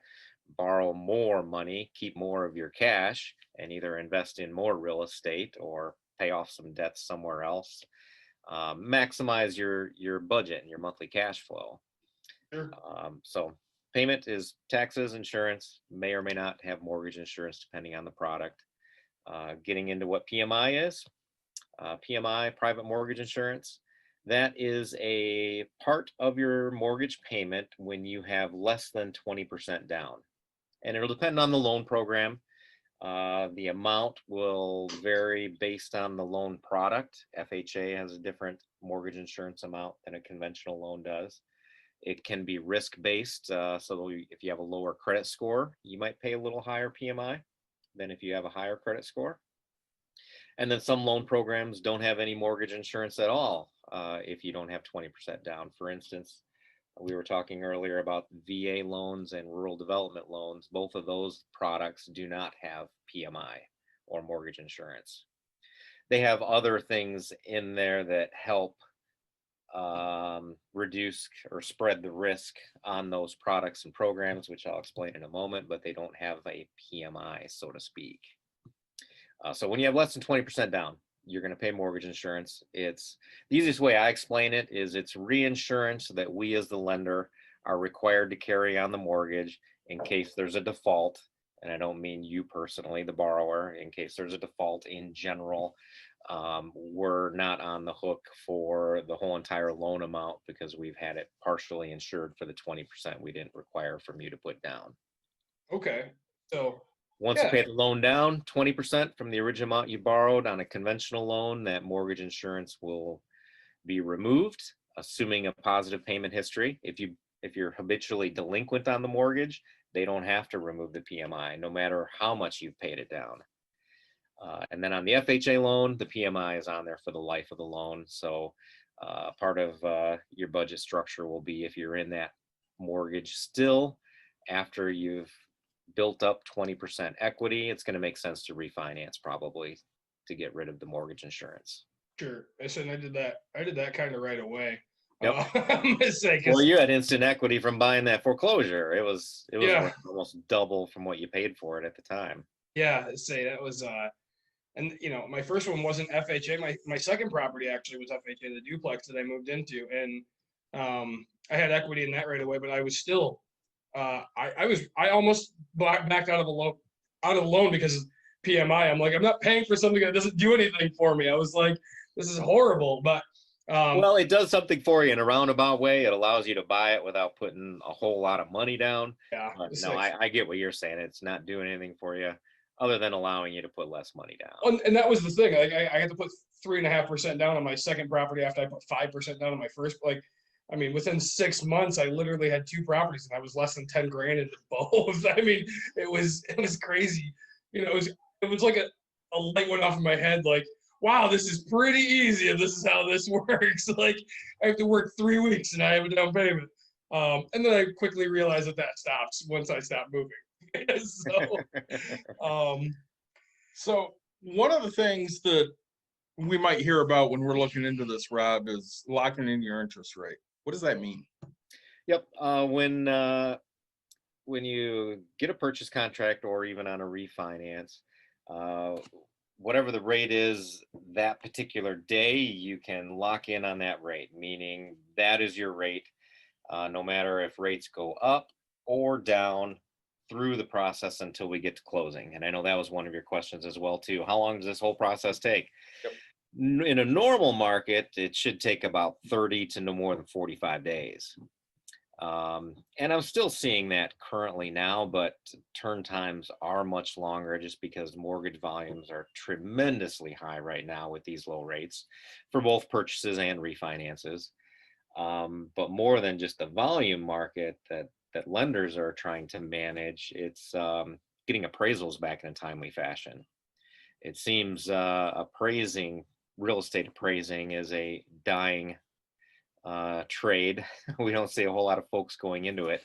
Borrow more money, keep more of your cash, and either invest in more real estate or pay off some debts somewhere else. Maximize your budget and your monthly cash flow. Sure. So payment is taxes, insurance, may or may not have mortgage insurance depending on the product. Getting into what PMI is. PMI, private mortgage insurance. That is a part of your mortgage payment when you have less than 20% down. And it'll depend on the loan program. The amount will vary based on the loan product. FHA has a different mortgage insurance amount than a conventional loan does. It can be risk-based. So if you have a lower credit score, you might pay a little higher PMI than if you have a higher credit score. And then some loan programs don't have any mortgage insurance at all if you don't have 20% down. For instance, we were talking earlier about VA loans and rural development loans. Both of those products do not have PMI or mortgage insurance. They have other things in there that help reduce or spread the risk on those products and programs, which I'll explain in a moment, but they don't have a PMI, so to speak. So when you have less than 20% down, you're going to pay mortgage insurance. It's the easiest way I explain it is it's reinsurance that we as the lender are required to carry on the mortgage in case there's a default. And I don't mean you personally, the borrower, in case there's a default in general. we're not on the hook for the whole entire loan amount because we've had it partially insured for the 20% we didn't require from you to put down. Okay. So Once you yeah. pay the loan down, 20% from the original amount you borrowed on a conventional loan, that mortgage insurance will be removed, assuming a positive payment history. If you're habitually delinquent on the mortgage, they don't have to remove the PMI, no matter how much you've paid it down. And then on the FHA loan, the PMI is on there for the life of the loan. So part of your budget structure will be, if you're in that mortgage still, after you've built up 20% equity, it's going to make sense to refinance probably to get rid of the mortgage insurance. Sure. I said I did that. I did that kind of right away. Yep. I'm gonna say, Well, you had instant equity from buying that foreclosure. It was Yeah. worth almost double from what you paid for it at the time. yeah, say that was and you know, my first one wasn't FHA. My second property actually was FHA, the duplex that I moved into, and I had equity in that right away, but I was still I almost backed out of the loan because of PMI. I'm like, I'm not paying for something that doesn't do anything for me. I was like, this is horrible, but Well, it does something for you in a roundabout way. It allows you to buy it without putting a whole lot of money down. yeah, But it's no, like, I get what you're saying. It's not doing anything for you other than allowing you to put less money down. and that was the thing. Like I had to put 3.5% down on my second property after I put 5% down on my first. Like, I mean, within 6 months, I literally had two properties, and I was less than 10 grand into both. I mean, it was crazy. You know, it was like a light went off in my head. Like, wow, this is pretty easy, and this is how this works. Like, I have to work 3 weeks, and I have a down payment. And then I quickly realized that stops once I stopped moving. So one of the things that we might hear about when we're looking into this, Rob, is locking in your interest rate. What does that mean? Yep. When you get a purchase contract or even on a refinance, whatever the rate is that particular day, you can lock in on that rate, meaning that is your rate, no matter if rates go up or down through the process until we get to closing. And I know that was one of your questions as well too. How long does this whole process take? Yep. In a normal market, it should take about 30 to no more than 45 days. And I'm still seeing that currently now, but turn times are much longer just because mortgage volumes are tremendously high right now with these low rates for both purchases and refinances. But more than just the volume market that lenders are trying to manage, it's getting appraisals back in a timely fashion. It seems real estate appraising is a dying trade. We don't see a whole lot of folks going into it.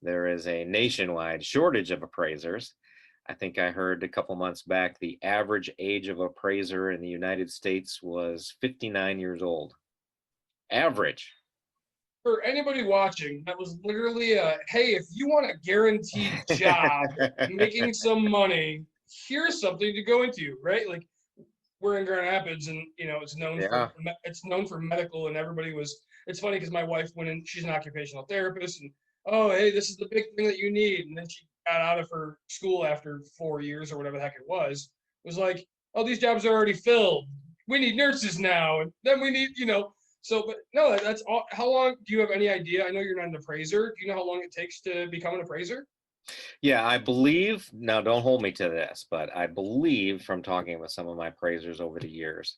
There is a nationwide shortage of appraisers. I think I heard a couple months back the average age of appraiser in the United States was 59 years old. Average. For anybody watching, that was literally hey, if you want a guaranteed job, making some money, here's something to go into, right? Like, we're in Grand Rapids, and you know, it's known for medical, and everybody was. It's funny because my wife went in. She's an occupational therapist, and oh, hey, this is the big thing that you need. And then she got out of her school after 4 years or whatever the heck it was. It was like, oh, these jobs are already filled. We need nurses now, and then we need, you know. So, but no, that's all. How long do you have any idea? I know you're not an appraiser. Do you know how long it takes to become an appraiser? Yeah, I believe, now don't hold me to this, but I believe from talking with some of my appraisers over the years,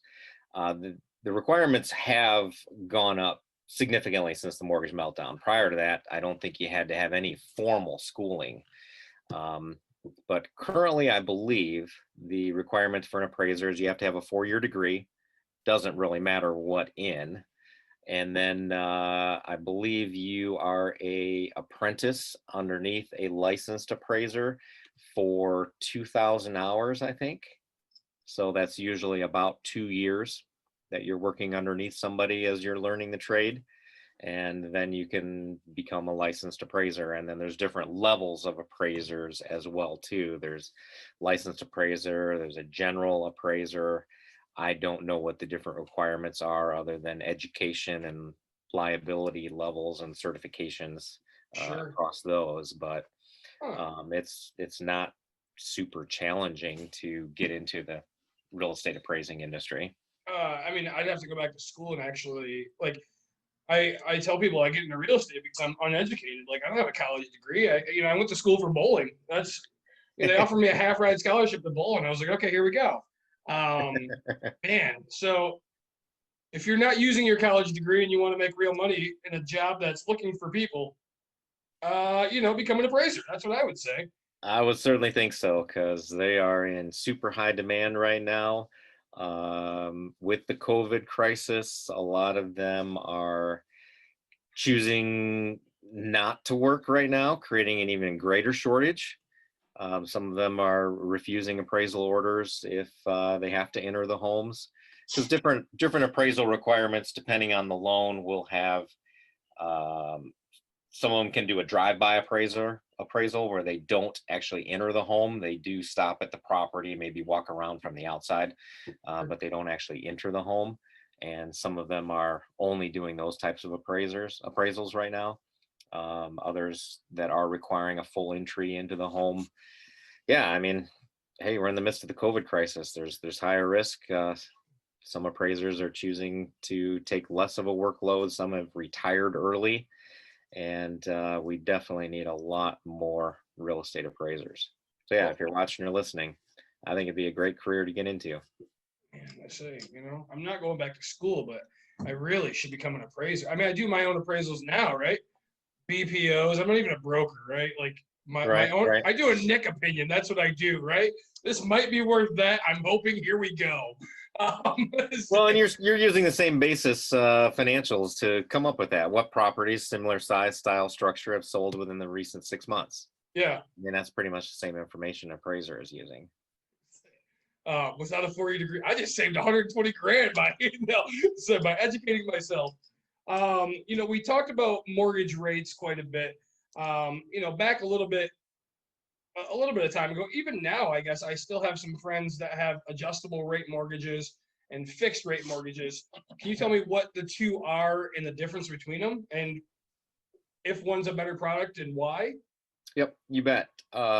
the requirements have gone up significantly since the mortgage meltdown. Prior to that, I don't think you had to have any formal schooling. But currently, I believe the requirement for an appraiser is you have to have a 4-year degree. Doesn't really matter what in. And then I believe you are a apprentice underneath a licensed appraiser for 2,000 hours, I think. So that's usually about 2 years that you're working underneath somebody as you're learning the trade. And then you can become a licensed appraiser. And then there's different levels of appraisers as well, too. There's licensed appraiser, there's a general appraiser. I don't know what the different requirements are other than education and liability levels and certifications across those, but it's not super challenging to get into the real estate appraising industry. I mean, I'd have to go back to school and actually like I tell people I get into real estate because I'm uneducated. Like I don't have a college degree. I went to school for bowling. That's they offered me a half ride scholarship to bowl, and I was like, okay, here we go. Man, so if you're not using your college degree and you want to make real money in a job that's looking for people, become an appraiser. That's what I would say. I would certainly think so, because they are in super high demand right now. With the COVID crisis, a lot of them are choosing not to work right now, creating an even greater shortage. Some of them are refusing appraisal orders if they have to enter the homes, because different appraisal requirements depending on the loan will have. Some of them can do a drive-by appraisal where they don't actually enter the home. They do stop at the property, maybe walk around from the outside, but they don't actually enter the home. And some of them are only doing those types of appraisals right now. Others that are requiring a full entry into the home. Yeah, I mean, hey, we're in the midst of the COVID crisis. There's higher risk. Some appraisers are choosing to take less of a workload. Some have retired early. And we definitely need a lot more real estate appraisers. So yeah, if you're watching or listening, I think it'd be a great career to get into. Man, I say, I'm not going back to school, but I really should become an appraiser. I mean, I do my own appraisals now, right? BPOs. I'm not even a broker, right? Like my own. Right. I do a Nick opinion. That's what I do, right? This might be worth that. I'm hoping. Here we go. Well, and you're using the same basis financials to come up with that. What properties, similar size, style, structure have sold within the recent 6 months? Yeah. I mean, that's pretty much the same information an appraiser is using. Without a 4-year degree, I just saved 120 grand by educating myself. We talked about mortgage rates quite a bit. Back a little bit of time ago. Even now, I guess I still have some friends that have adjustable rate mortgages and fixed rate mortgages. Can you tell me what the two are and the difference between them, and if one's a better product and why? Yep, you bet.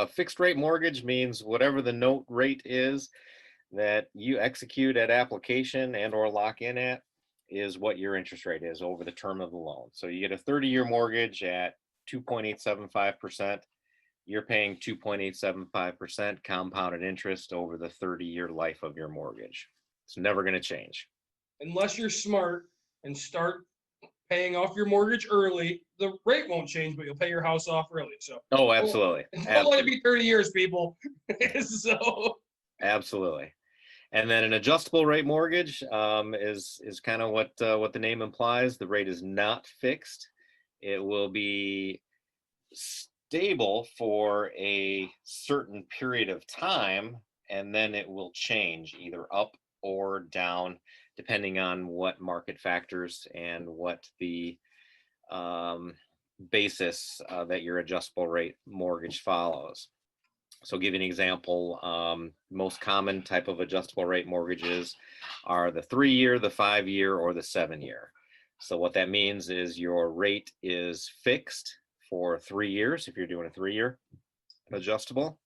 Fixed rate mortgage means whatever the note rate is that you execute at application and or lock in at is what your interest rate is over the term of the loan. So you get a 30-year mortgage at 2.875%. You're paying 2.875% compounded interest over the 30-year life of your mortgage. It's never going to change. Unless you're smart and start paying off your mortgage early, the rate won't change, but you'll pay your house off early. So absolutely. Don't let it be 30 years, people. So absolutely. And then an adjustable rate mortgage is kind of what the name implies. The rate is not fixed. It will be stable for a certain period of time, and then it will change either up or down depending on what market factors and what the basis that your adjustable rate mortgage follows. So give you an example, most common type of adjustable rate mortgages are the 3-year, the 5-year, or the 7-year. So what that means is your rate is fixed for 3 years if you're doing a 3-year adjustable.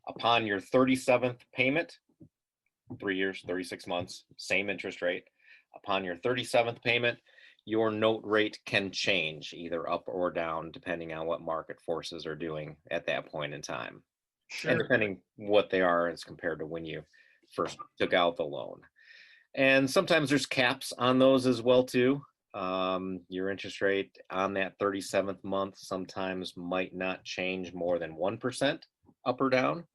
Upon your 37th payment, 3 years, 36 months, same interest rate. Upon your 37th payment, your note rate can change either up or down depending on what market forces are doing at that point in time. Sure. And depending what they are as compared to when you first took out the loan. And sometimes there's caps on those as well too. Your interest rate on that 37th month sometimes might not change more than 1% up or down,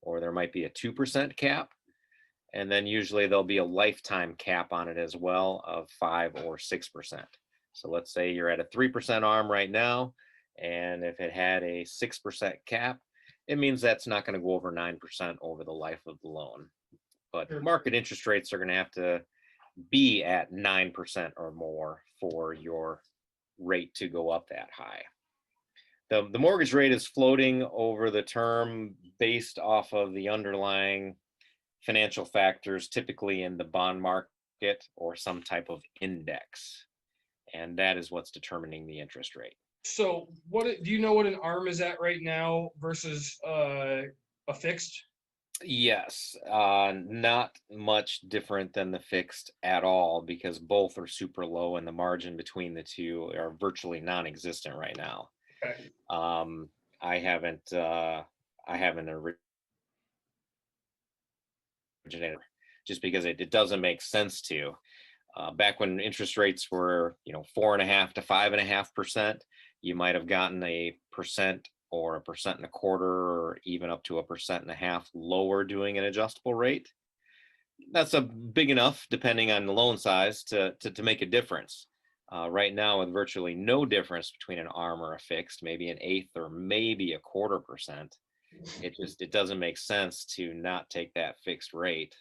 or there might be a 2% cap. And then usually there'll be a lifetime cap on it as well of 5 or 6%. So let's say you're at a 3% ARM right now, and if it had a 6% cap, it means that's not going to go over 9% over the life of the loan. But market interest rates are going to have to be at 9% or more for your rate to go up that high. The mortgage rate is floating over the term based off of the underlying financial factors, typically in the bond market or some type of index. And that is what's determining the interest rate. So do you know what an ARM is at right now versus a fixed? Yes, not much different than the fixed at all because both are super low and the margin between the two are virtually non-existent right now. Okay. Um, I haven't originated just because it doesn't make sense to. Back when interest rates were, 4.5 to 5.5%, you might have gotten a percent or a percent and a quarter, or even up to a percent and a half lower doing an adjustable rate. That's a big enough, depending on the loan size, to make a difference. Right now, with virtually no difference between an ARM or a fixed, maybe an eighth or maybe a quarter percent, it doesn't make sense to not take that fixed rate,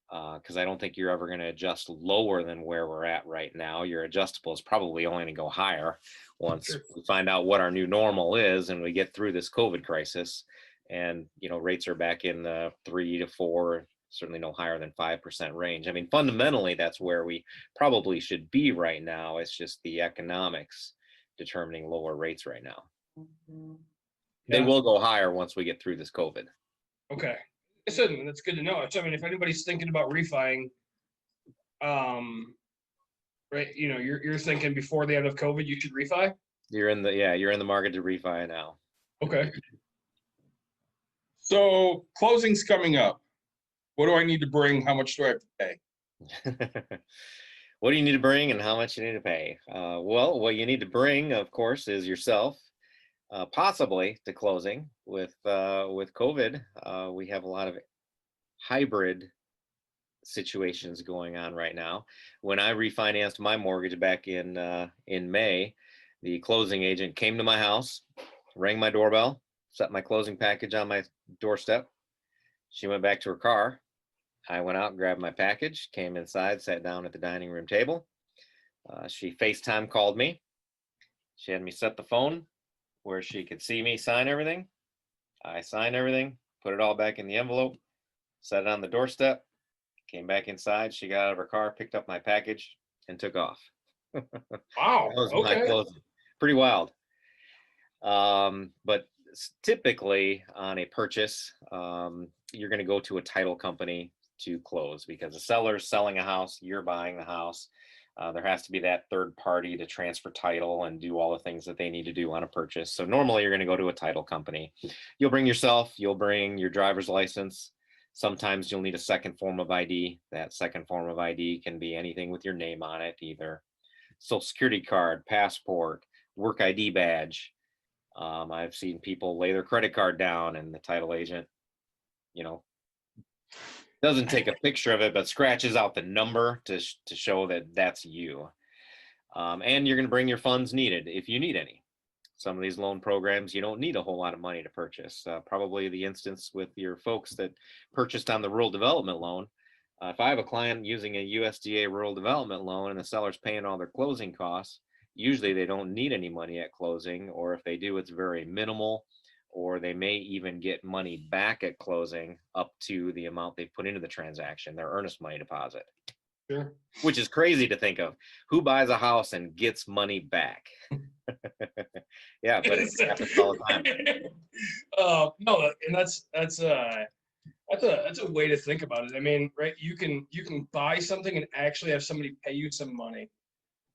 because I don't think you're ever going to adjust lower than where we're at right now. Your adjustable is probably only going to go higher once Sure. we find out what our new normal is and we get through this COVID crisis. And rates are back in the 3 to 4, certainly no higher than 5% range. I mean, fundamentally, that's where we probably should be right now. It's just the economics determining lower rates right now. They Yeah. will go higher once we get through this COVID. Okay. Listen, that's good to know. So, I mean, if anybody's thinking about refining, right, you're thinking before the end of COVID, you should refi. You're in the market to refi now. Okay. So closing's coming up. What do I need to bring? How much do I have to pay? What do you need to bring and how much you need to pay? Well, what you need to bring, of course, is yourself, possibly to closing. With COVID, we have a lot of hybrid situations going on right now. When I refinanced my mortgage back in May, the closing agent came to my house, rang my doorbell, set my closing package on my doorstep. She went back to her car. I went out, grabbed my package, came inside, sat down at the dining room table. She FaceTime called me. She had me set the phone where she could see me sign everything. I signed everything, put it all back in the envelope, set it on the doorstep, came back inside. She got out of her car, picked up my package, and took off. Wow. That was my Okay. closing. Pretty wild. But typically on a purchase, you're going to go to a title company to close because the seller's selling a house, you're buying the house. There has to be that third party to transfer title and do all the things that they need to do on a purchase. So normally you're going to go to a title company. You'll bring yourself, you'll bring your driver's license. Sometimes you'll need a second form of ID. That second form of ID can be anything with your name on it, either social security card, passport, work ID badge. I've seen people lay their credit card down and the title agent, doesn't take a picture of it, but scratches out the number to show that that's you. And you're going to bring your funds needed if you need any. Some of these loan programs, you don't need a whole lot of money to purchase. Probably the instance with your folks that purchased on the rural development loan. If I have a client using a USDA rural development loan and the seller's paying all their closing costs, usually they don't need any money at closing, or if they do, it's very minimal, or they may even get money back at closing up to the amount they put into the transaction, their earnest money deposit. Sure. Which is crazy to think of. Who buys a house and gets money back? Yeah, but it happens all the time. No, and that's a way to think about it. I mean, right? You can buy something and actually have somebody pay you some money.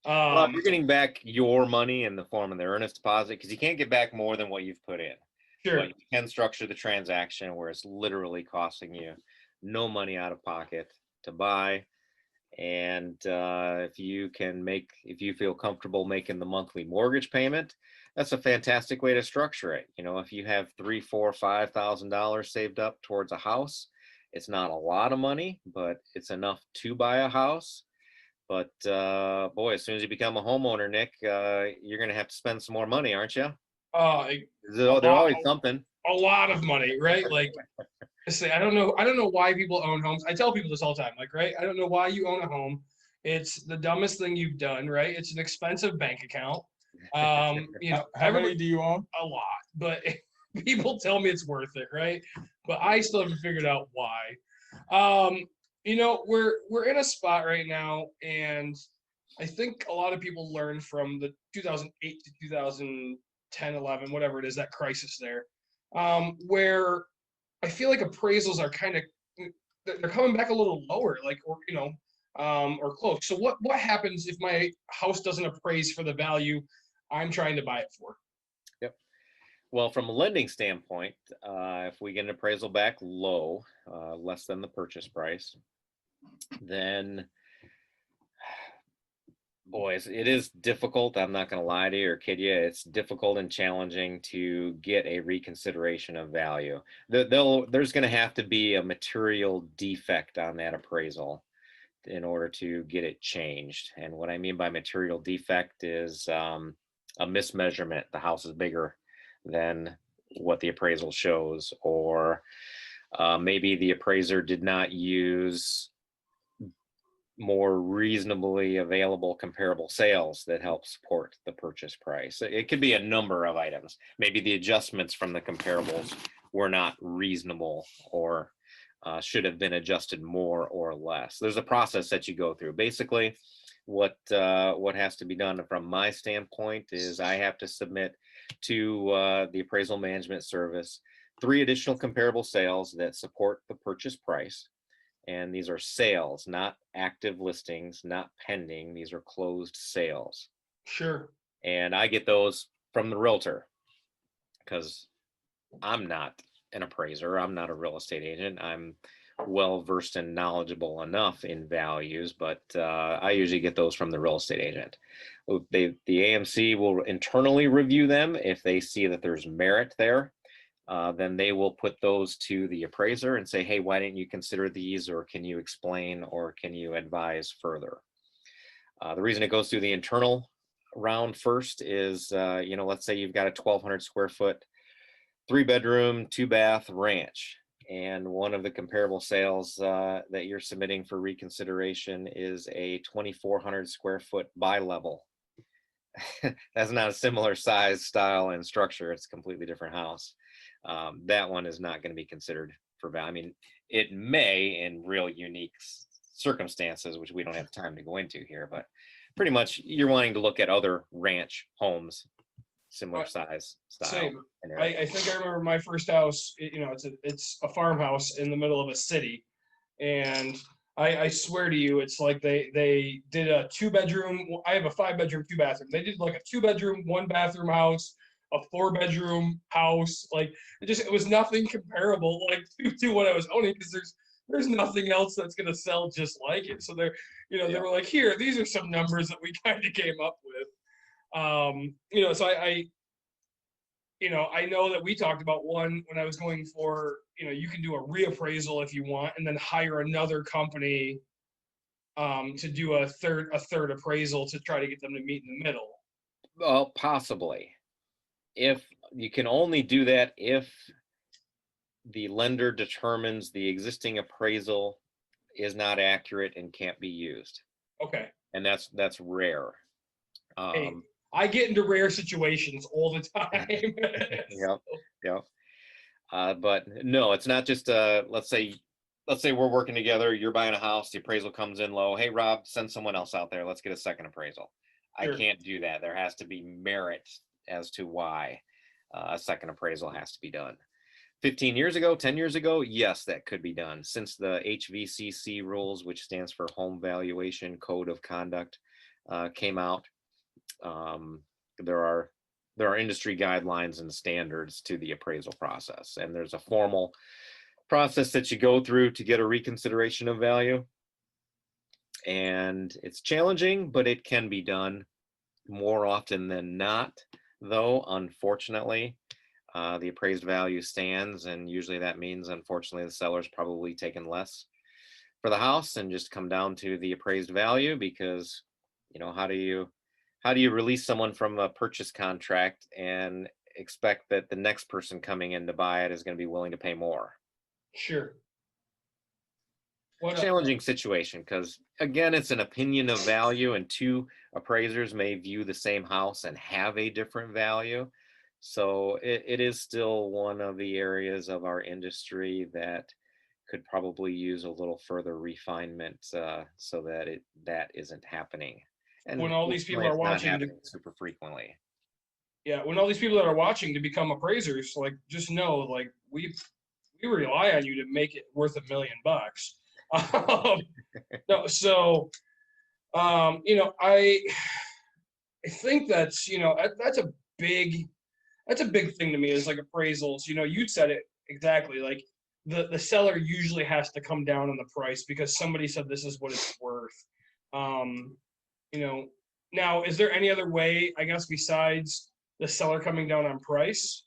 Well, you're getting back your money in the form of the earnest deposit because you can't get back more than what you've put in. Sure. But you can structure the transaction where it's literally costing you no money out of pocket to buy. And if you feel comfortable making the monthly mortgage payment, that's a fantastic way to structure it. If you have $3,000, $4,000, $5,000 saved up towards a house, it's not a lot of money, but it's enough to buy a house. But boy, as soon as you become a homeowner, Nick, you're going to have to spend some more money, aren't you? There's always something. A lot of money, right? Like, I don't know why people own homes. I tell people this all the time, like, right? I don't know why you own a home. It's the dumbest thing you've done, right? It's an expensive bank account. How many do you own? A lot, but people tell me it's worth it, right? But I still haven't figured out why. We're in a spot right now, and I think a lot of people learned from the 2008 to 2010, 11, whatever it is, that crisis there, where I feel like appraisals are kind of, they're coming back a little lower, like, or, or close. So what happens if my house doesn't appraise for the value I'm trying to buy it for? Yep. Well, from a lending standpoint, if we get an appraisal back low, less than the purchase price, then boys, it is difficult. I'm not going to lie to you or kid you. It's difficult and challenging to get a reconsideration of value. There's going to have to be a material defect on that appraisal in order to get it changed. And what I mean by material defect is a mismeasurement. The house is bigger than what the appraisal shows, or maybe the appraiser did not use more reasonably available comparable sales that help support the purchase price. It could be a number of items. Maybe the adjustments from the comparables were not reasonable, or should have been adjusted more or less. There's a process that you go through. Basically, what has to be done from my standpoint is I have to submit to the appraisal management service 3 additional comparable sales that support the purchase price. And these are sales, not active listings, not pending. These are closed sales. Sure. And I get those from the realtor, because I'm not an appraiser. I'm not a real estate agent. I'm well versed and knowledgeable enough in values, but I usually get those from the real estate agent. The AMC will internally review them. If they see that there's merit there, then they will put those to the appraiser and say, hey, why didn't you consider these, or can you explain, or can you advise further? The reason it goes through the internal round first is, let's say you've got a 1,200 square foot, 3-bedroom, 2-bath ranch, and one of the comparable sales that you're submitting for reconsideration is a 2,400 square foot bi-level. That's not a similar size, style, and structure. It's a completely different house. That one is not going to be considered for value. I mean, it may in real unique circumstances, which we don't have time to go into here, but pretty much you're wanting to look at other ranch homes, similar size, style. Same. I think I remember my first house, it's a farmhouse in the middle of a city. And I swear to you, it's like they did a 2-bedroom. I have a 5-bedroom, 2-bathroom. They did like a 2-bedroom, 1-bathroom house, a 4-bedroom house. Like it was nothing comparable like to what I was owning, because there's nothing else that's gonna sell just like it. So they were like, here, these are some numbers that we kind of came up with. So I know that we talked about one when I was going for, you can do a reappraisal if you want, and then hire another company to do a third appraisal to try to get them to meet in the middle. Well, possibly. If you can only do that if the lender determines the existing appraisal is not accurate and can't be used. Okay. And that's rare. Hey, I get into rare situations all the time. Yep. But no, it's not just let's say we're working together, you're buying a house, the appraisal comes in low. Hey, Rob, send someone else out there. Let's get a second appraisal. Sure. I can't do that. There has to be merit as to why a second appraisal has to be done. 15 years ago, 10 years ago, yes, that could be done. Since the HVCC rules, which stands for Home Valuation Code of Conduct, came out, there are industry guidelines and standards to the appraisal process, and there's a formal process that you go through to get a reconsideration of value. And it's challenging, but it can be done. More often than not, though, unfortunately, the appraised value stands, and usually that means, unfortunately, the seller's probably taken less for the house and just come down to the appraised value, because how do you release someone from a purchase contract and expect that the next person coming in to buy it is going to be willing to pay more? Sure. Challenging situation, because again, it's an opinion of value, and 2 appraisers may view the same house and have a different value. So it is still one of the areas of our industry that could probably use a little further refinement, so that isn't happening. And when all these people are watching super frequently. Yeah, when all these people that are watching to become appraisers, like, just know, like, we we rely on you to make it worth $1 million. No, so I think that's that's a big thing to me, is like appraisals. You said it exactly. Like the seller usually has to come down on the price because somebody said this is what it's worth. Now, is there any other way, I guess, besides the seller coming down on price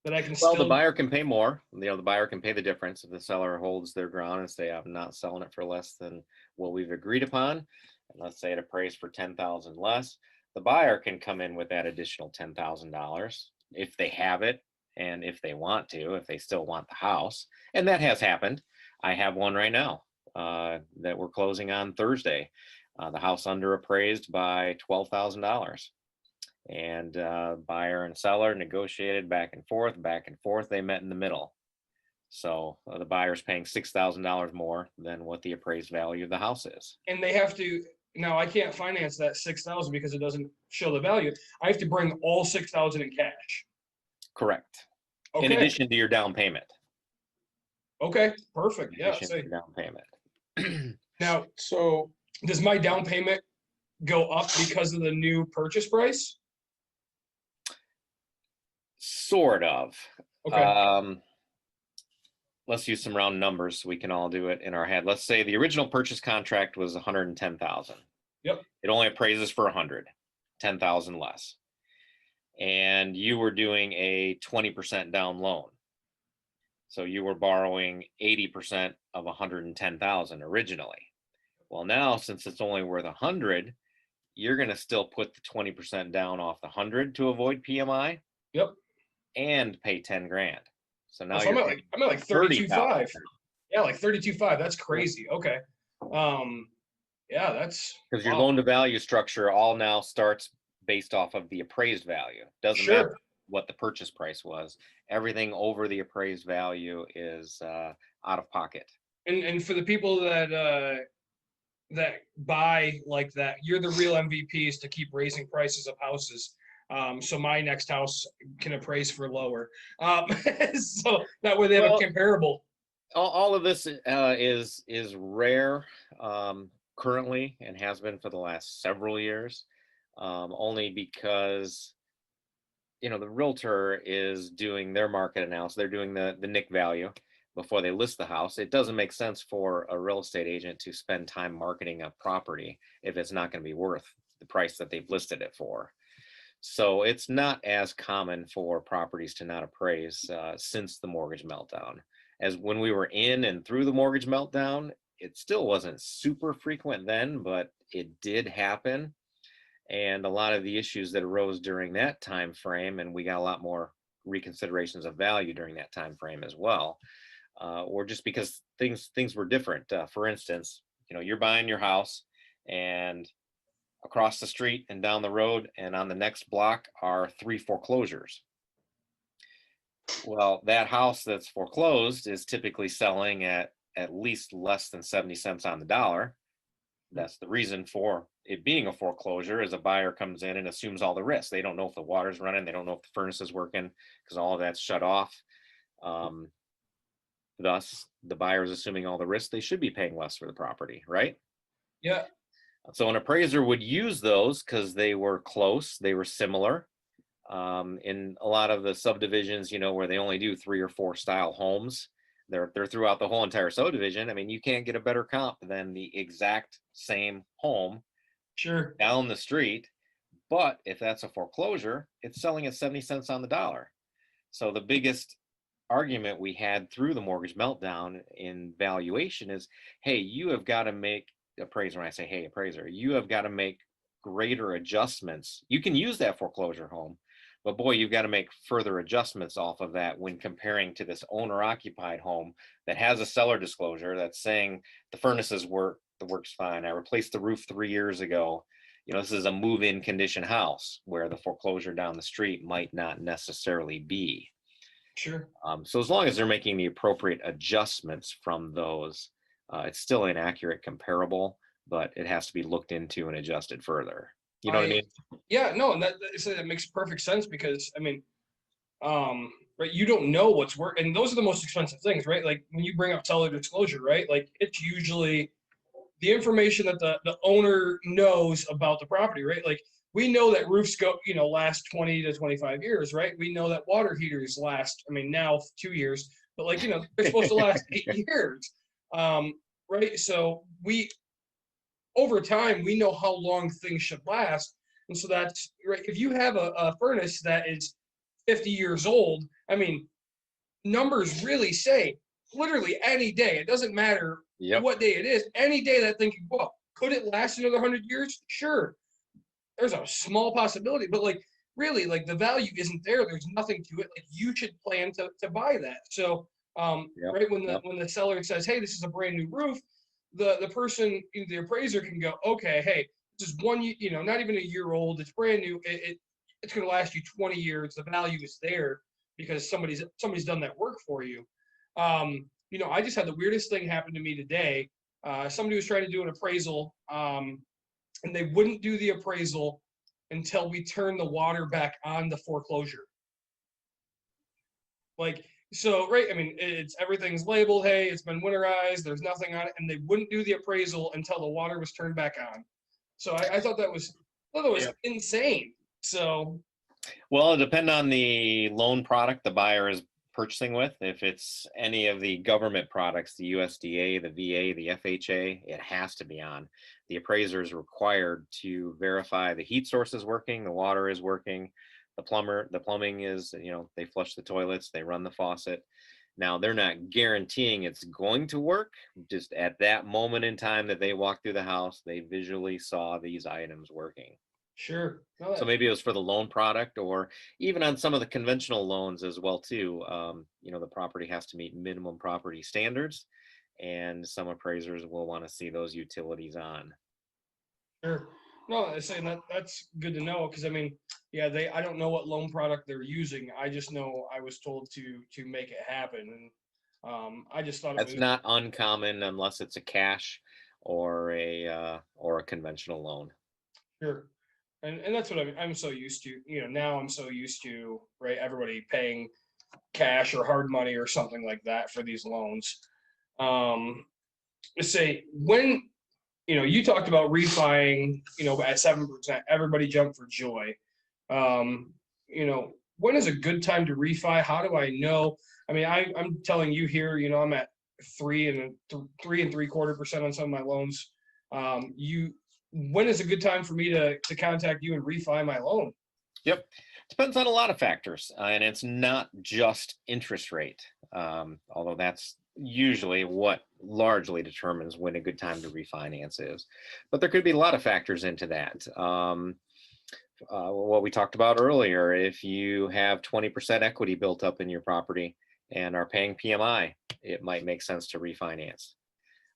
that I can Well, the still? buyer can pay more. The buyer can pay the difference if the seller holds their ground and say, I'm not selling it for less than what we've agreed upon. And let's say it appraised for 10,000 less. The buyer can come in with that additional $10,000 if they have it and if they want to, if they still want the house. And that has happened. I have one right now that we're closing on Thursday. The house under appraised by $12,000. And buyer and seller negotiated back and forth. They met in the middle. So the buyer's paying $6,000 more than what the appraised value of the house is. And they have to. Now, I can't finance that 6,000 because it doesn't show the value. I have to bring all 6,000 in cash. Correct. Okay. In addition to your down payment. Okay, perfect. In Yeah. addition to your down payment. Now, So does my down payment go up because of the new purchase price? Sort of. Okay. Let's use some round numbers so we can all do it in our head. Let's say the original purchase contract was 110,000. Yep. It only appraises for 100, 10,000 less. And you were doing a 20% down loan. So you were borrowing 80% of 110,000 originally. Well, now, since it's only worth 100, you're going to still put the 20% down off the 100 to avoid PMI. Yep. And pay 10 grand. So now So you're I'm at like 32.5. Yeah, like 32.5. That's crazy. Okay. Yeah, that's because your loan to value structure all now starts based off of the appraised value. Doesn't matter what the purchase price was. Everything over the appraised value is out of pocket. And for the people that buy like that, you're the real MVPs to keep raising prices of houses. So my next house can appraise for lower. So that way they have a comparable. All of this is rare currently and has been for the last several years, only because the realtor is doing their market analysis. They're doing the NIC value before they list the house. It doesn't make sense for a real estate agent to spend time marketing a property if it's not going to be worth the price that they've listed it for. So it's not as common for properties to not appraise since the mortgage meltdown. As when we were in and through the mortgage meltdown, it still wasn't super frequent then, but it did happen. And a lot of the issues that arose during that time frame, and we got a lot more reconsiderations of value during that time frame as well, were just because things were different. For instance, you're buying your house, and across the street and down the road and on the next block are 3 foreclosures. Well, that house that's foreclosed is typically selling at least less than 70 cents on the dollar. That's the reason for it being a foreclosure, is a buyer comes in and assumes all the risks. They don't know if the water's running. They don't know if the furnace is working because all of that's shut off. Thus, the buyer is assuming all the risks. They should be paying less for the property, right? Yeah. So an appraiser would use those because they were close, they were similar. In a lot of the subdivisions, where they only do 3 or 4 style homes, they're throughout the whole entire subdivision. I mean, you can't get a better comp than the exact same home down the street. But if that's a foreclosure, it's selling at 70 cents on the dollar. So the biggest argument we had through the mortgage meltdown in valuation is, hey, you have got to make appraiser. When I say, hey, appraiser, you have got to make greater adjustments. You can use that foreclosure home, but boy, you've got to make further adjustments off of that when comparing to this owner occupied home that has a seller disclosure that's saying the furnaces work, the work's fine. I replaced the roof 3 years ago. This is a move-in condition house where the foreclosure down the street might not necessarily be. Sure. So as long as they're making the appropriate adjustments from those, it's still an accurate comparable, but it has to be looked into and adjusted further. You know what I mean? Yeah, no, and that makes perfect sense because, I mean, right? You don't know what's worth, and those are the most expensive things, right? Like when you bring up seller disclosure, right? Like it's usually the information that the owner knows about the property, right? Like we know that roofs go, last 20 to 25 years, right? We know that water heaters last, I mean, now 2 years, but like, they're supposed to last 8 years. Right. So over time, we know how long things should last. And so that's right. If you have a furnace that is 50 years old, I mean, numbers really say literally any day, it doesn't matter Yep. what day it is, any day that thing can go up. Could it last another 100 years? Sure. There's a small possibility, but like really, like the value isn't there. There's nothing to it. Like you should plan to buy that. So Yep. right when Yep. the seller says, hey, this is a brand new roof, the person, the appraiser can go, okay, hey, this is not even a year old. It's brand new. It's going to last you 20 years. The value is there because somebody's done that work for you. I just had the weirdest thing happen to me today. Somebody was trying to do an appraisal, and they wouldn't do the appraisal until we turned the water back on the foreclosure. Like, so, right, I mean, everything's labeled, hey, it's been winterized, there's nothing on it, and they wouldn't do the appraisal until the water was turned back on. So I thought that was insane. So, Well, it depends on the loan product the buyer is purchasing with. If it's any of the government products, the USDA, the VA, the FHA, it has to be on. The appraiser is required to verify the heat source is working, the water is working, the plumbing is, they flush the toilets, they run the faucet. Now, they're not guaranteeing it's going to work. Just at that moment in time that they walked through the house, they visually saw these items working. sure. So maybe it was for the loan product, or even on some of the conventional loans as well too. The property has to meet minimum property standards, and some appraisers will want to see those utilities on. Sure. No, I'm saying that's good to know because I mean, I don't know what loan product they're using. I just know I was told to make it happen, and I just thought That's not uncommon unless it's a cash or a conventional loan. sure. And that's what I'm so used to. Now I'm so used to, right, everybody paying cash or hard money or something like that for these loans. Let's say when you talked about refining, at 7%, everybody jumped for joy. When is a good time to refi? How do I know? I mean, I'm telling you here, I'm at 3.75% on some of my loans. When is a good time for me to contact you and refi my loan? Yep. Depends on a lot of factors, and it's not just interest rate, although that's usually what largely determines when a good time to refinance is. But there could be a lot of factors into that. What we talked about earlier, if you have 20% equity built up in your property and are paying PMI, it might make sense to refinance.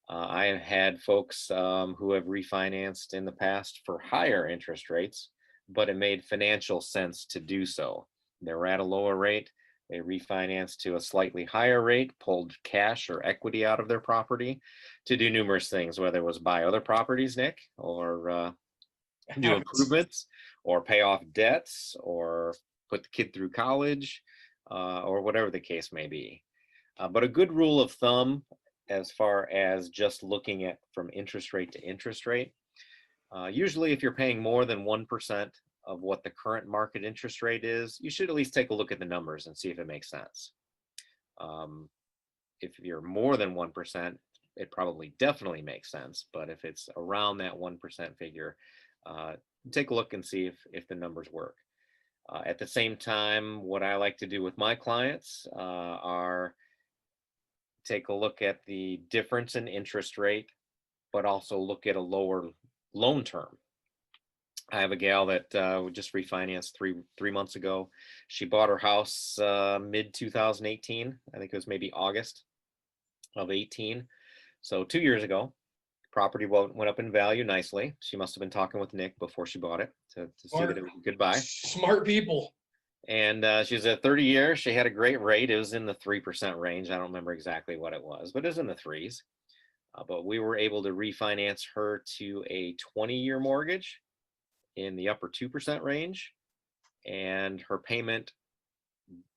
I have had folks who have refinanced in the past for higher interest rates, but it made financial sense to do so. They were at a lower rate. They refinanced to a slightly higher rate, pulled cash or equity out of their property to do numerous things, whether it was buy other properties, Nick, or do improvements, or pay off debts, or put the kid through college, or whatever the case may be. But a good rule of thumb, as far as just looking at from interest rate to interest rate, usually if you're paying more than 1% of what the current market interest rate is, you should at least take a look at the numbers and see if it makes sense. If you're more than 1%, it probably definitely makes sense. But if it's around that 1% figure, take a look and see if the numbers work. At the same time, what I like to do with my clients are take a look at the difference in interest rate, but also look at a lower loan term. I have a gal that just refinanced three months ago. She bought her house mid 2018. I think it was maybe August of 18. So 2 years ago. Property went up in value nicely. She must have been talking with Nick before she bought it to see that it was a good buy. Smart people. And she's at 30 years. She had a great rate. It was in the 3% range. I don't remember exactly what it was, but it was in the threes. But we were able to refinance her to a 20-year mortgage in the upper 2% range. And her payment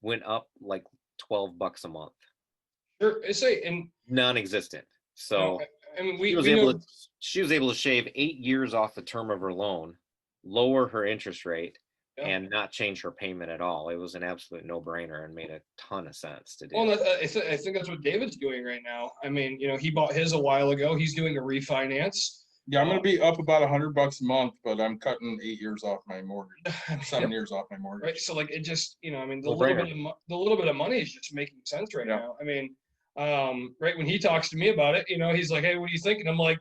went up like $12 a month, Sure. I say, and non-existent. So I mean, she was we able know. to shave 8 years off the term of her loan, lower her interest rate, Yeah. and not change her payment at all. It was an absolute no-brainer and made a ton of sense to do. Well, I think that's what David's doing right now. I mean, he bought his a while ago. He's doing a refinance. Yeah, I'm gonna be up about $100 a month, but I'm cutting 8 years off my mortgage, 7 years off my mortgage. Right. So like it just, I mean, the No-brainer. little bit of money is just making sense right Yeah. now. I mean, right when he talks to me about it, he's like, "Hey, what do you think?" And I'm like,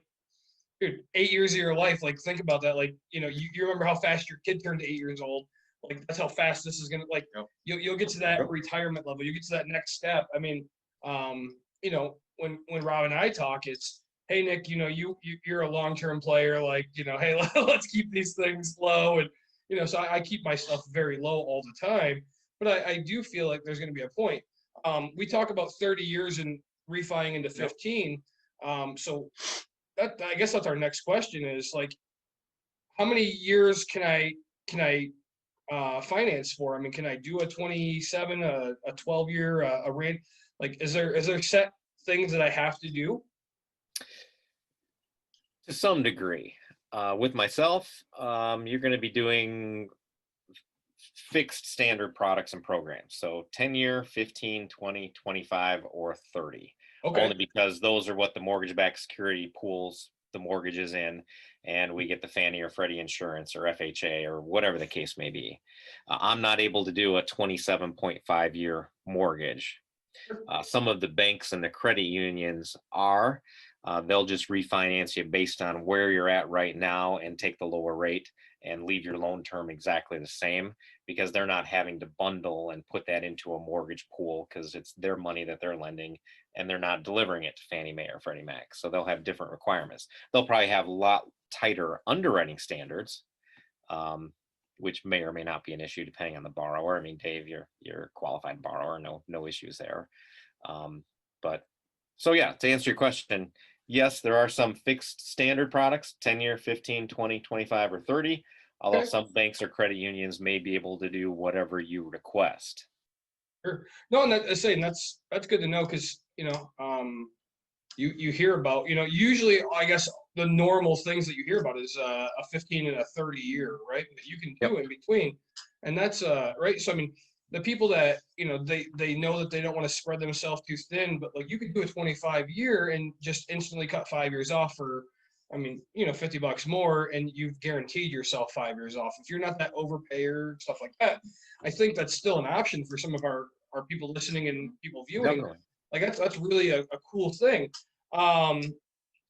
"Dude, 8 years of your life. Like, think about that. Like, you remember how fast your kid turned 8 years old. Like, that's how fast this is gonna. Like, Yep. you'll get to that Yep. retirement level. You get to that next step. I mean, when Rob and I talk, it's, hey Nick, you're a long-term player. Like, hey, let's keep these things low, and so I keep my stuff very low all the time. But I do feel like there's going to be a point. We talk about 30 years and refining into 15. So that, I guess that's our next question is like, how many years can I finance for? I mean, can I do a 27, a 12-year, a rent? Like, is there set things that I have to do? To some degree. With myself, you're going to be doing fixed standard products and programs. So 10-year, 15, 20, 25, or 30. Okay. Only because those are what the mortgage-backed security pools the mortgages in, and we get the Fannie or Freddie insurance or FHA or whatever the case may be. I'm not able to do a 27.5-year mortgage. Some of the banks and the credit unions are. They'll just refinance you based on where you're at right now and take the lower rate and leave your loan term exactly the same, because they're not having to bundle and put that into a mortgage pool because it's their money that they're lending and they're not delivering it to Fannie Mae or Freddie Mac. So they'll have different requirements. They'll probably have a lot tighter underwriting standards, which may or may not be an issue depending on the borrower. I mean, Dave, you're a qualified borrower, no issues there. But so yeah, to answer your question, yes, there are some fixed standard products, 10-year, 15, 20, 25, or 30, although Okay. some banks or credit unions may be able to do whatever you request. Sure. No, and that's good to know, because you hear about, usually I guess the normal things that you hear about is a 15 and a 30 year, right? That you can do in between. And that's right. So I mean, the people that, they know that they don't want to spread themselves too thin, but like you could do a 25-year and just instantly cut 5 years off for, I mean, $50 more, and you've guaranteed yourself 5 years off. If you're not that overpayer, stuff like that, I think that's still an option for some of our people listening and people viewing. Definitely. Like that's really a cool thing.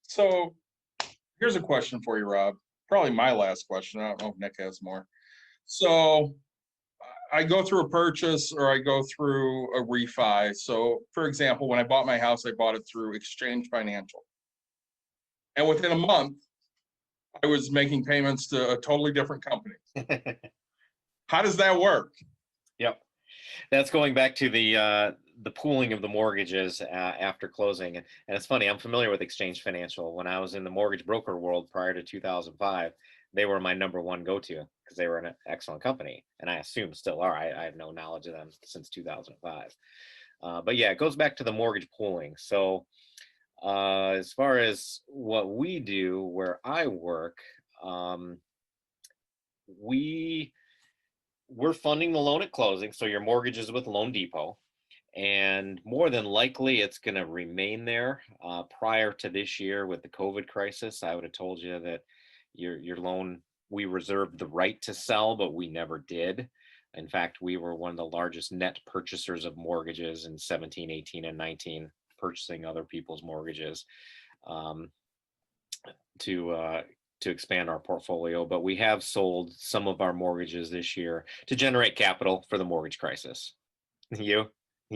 So here's a question for you, Rob. Probably my last question. I don't know if Nick has more. So I go through a purchase or I go through a refi. So for example, when I bought my house, I bought it through Exchange Financial. And within a month, I was making payments to a totally different company. How does that work? Yep. That's going back to the pooling of the mortgages after closing. And it's funny, I'm familiar with Exchange Financial. When I was in the mortgage broker world prior to 2005, they were my number one go-to because they were an excellent company, and I assume still are. I have no knowledge of them since 2005. But yeah, it goes back to the mortgage pooling. So as far as what we do where I work, we're funding the loan at closing. So your mortgage is with Loan Depot, and more than likely it's going to remain there. Prior to this year with the COVID crisis, I would have told you that your loan, we reserved the right to sell, but we never did. In fact, we were one of the largest net purchasers of mortgages in 17, 18, and 19, purchasing other people's mortgages to expand our portfolio. But we have sold some of our mortgages this year to generate capital for the mortgage crisis. You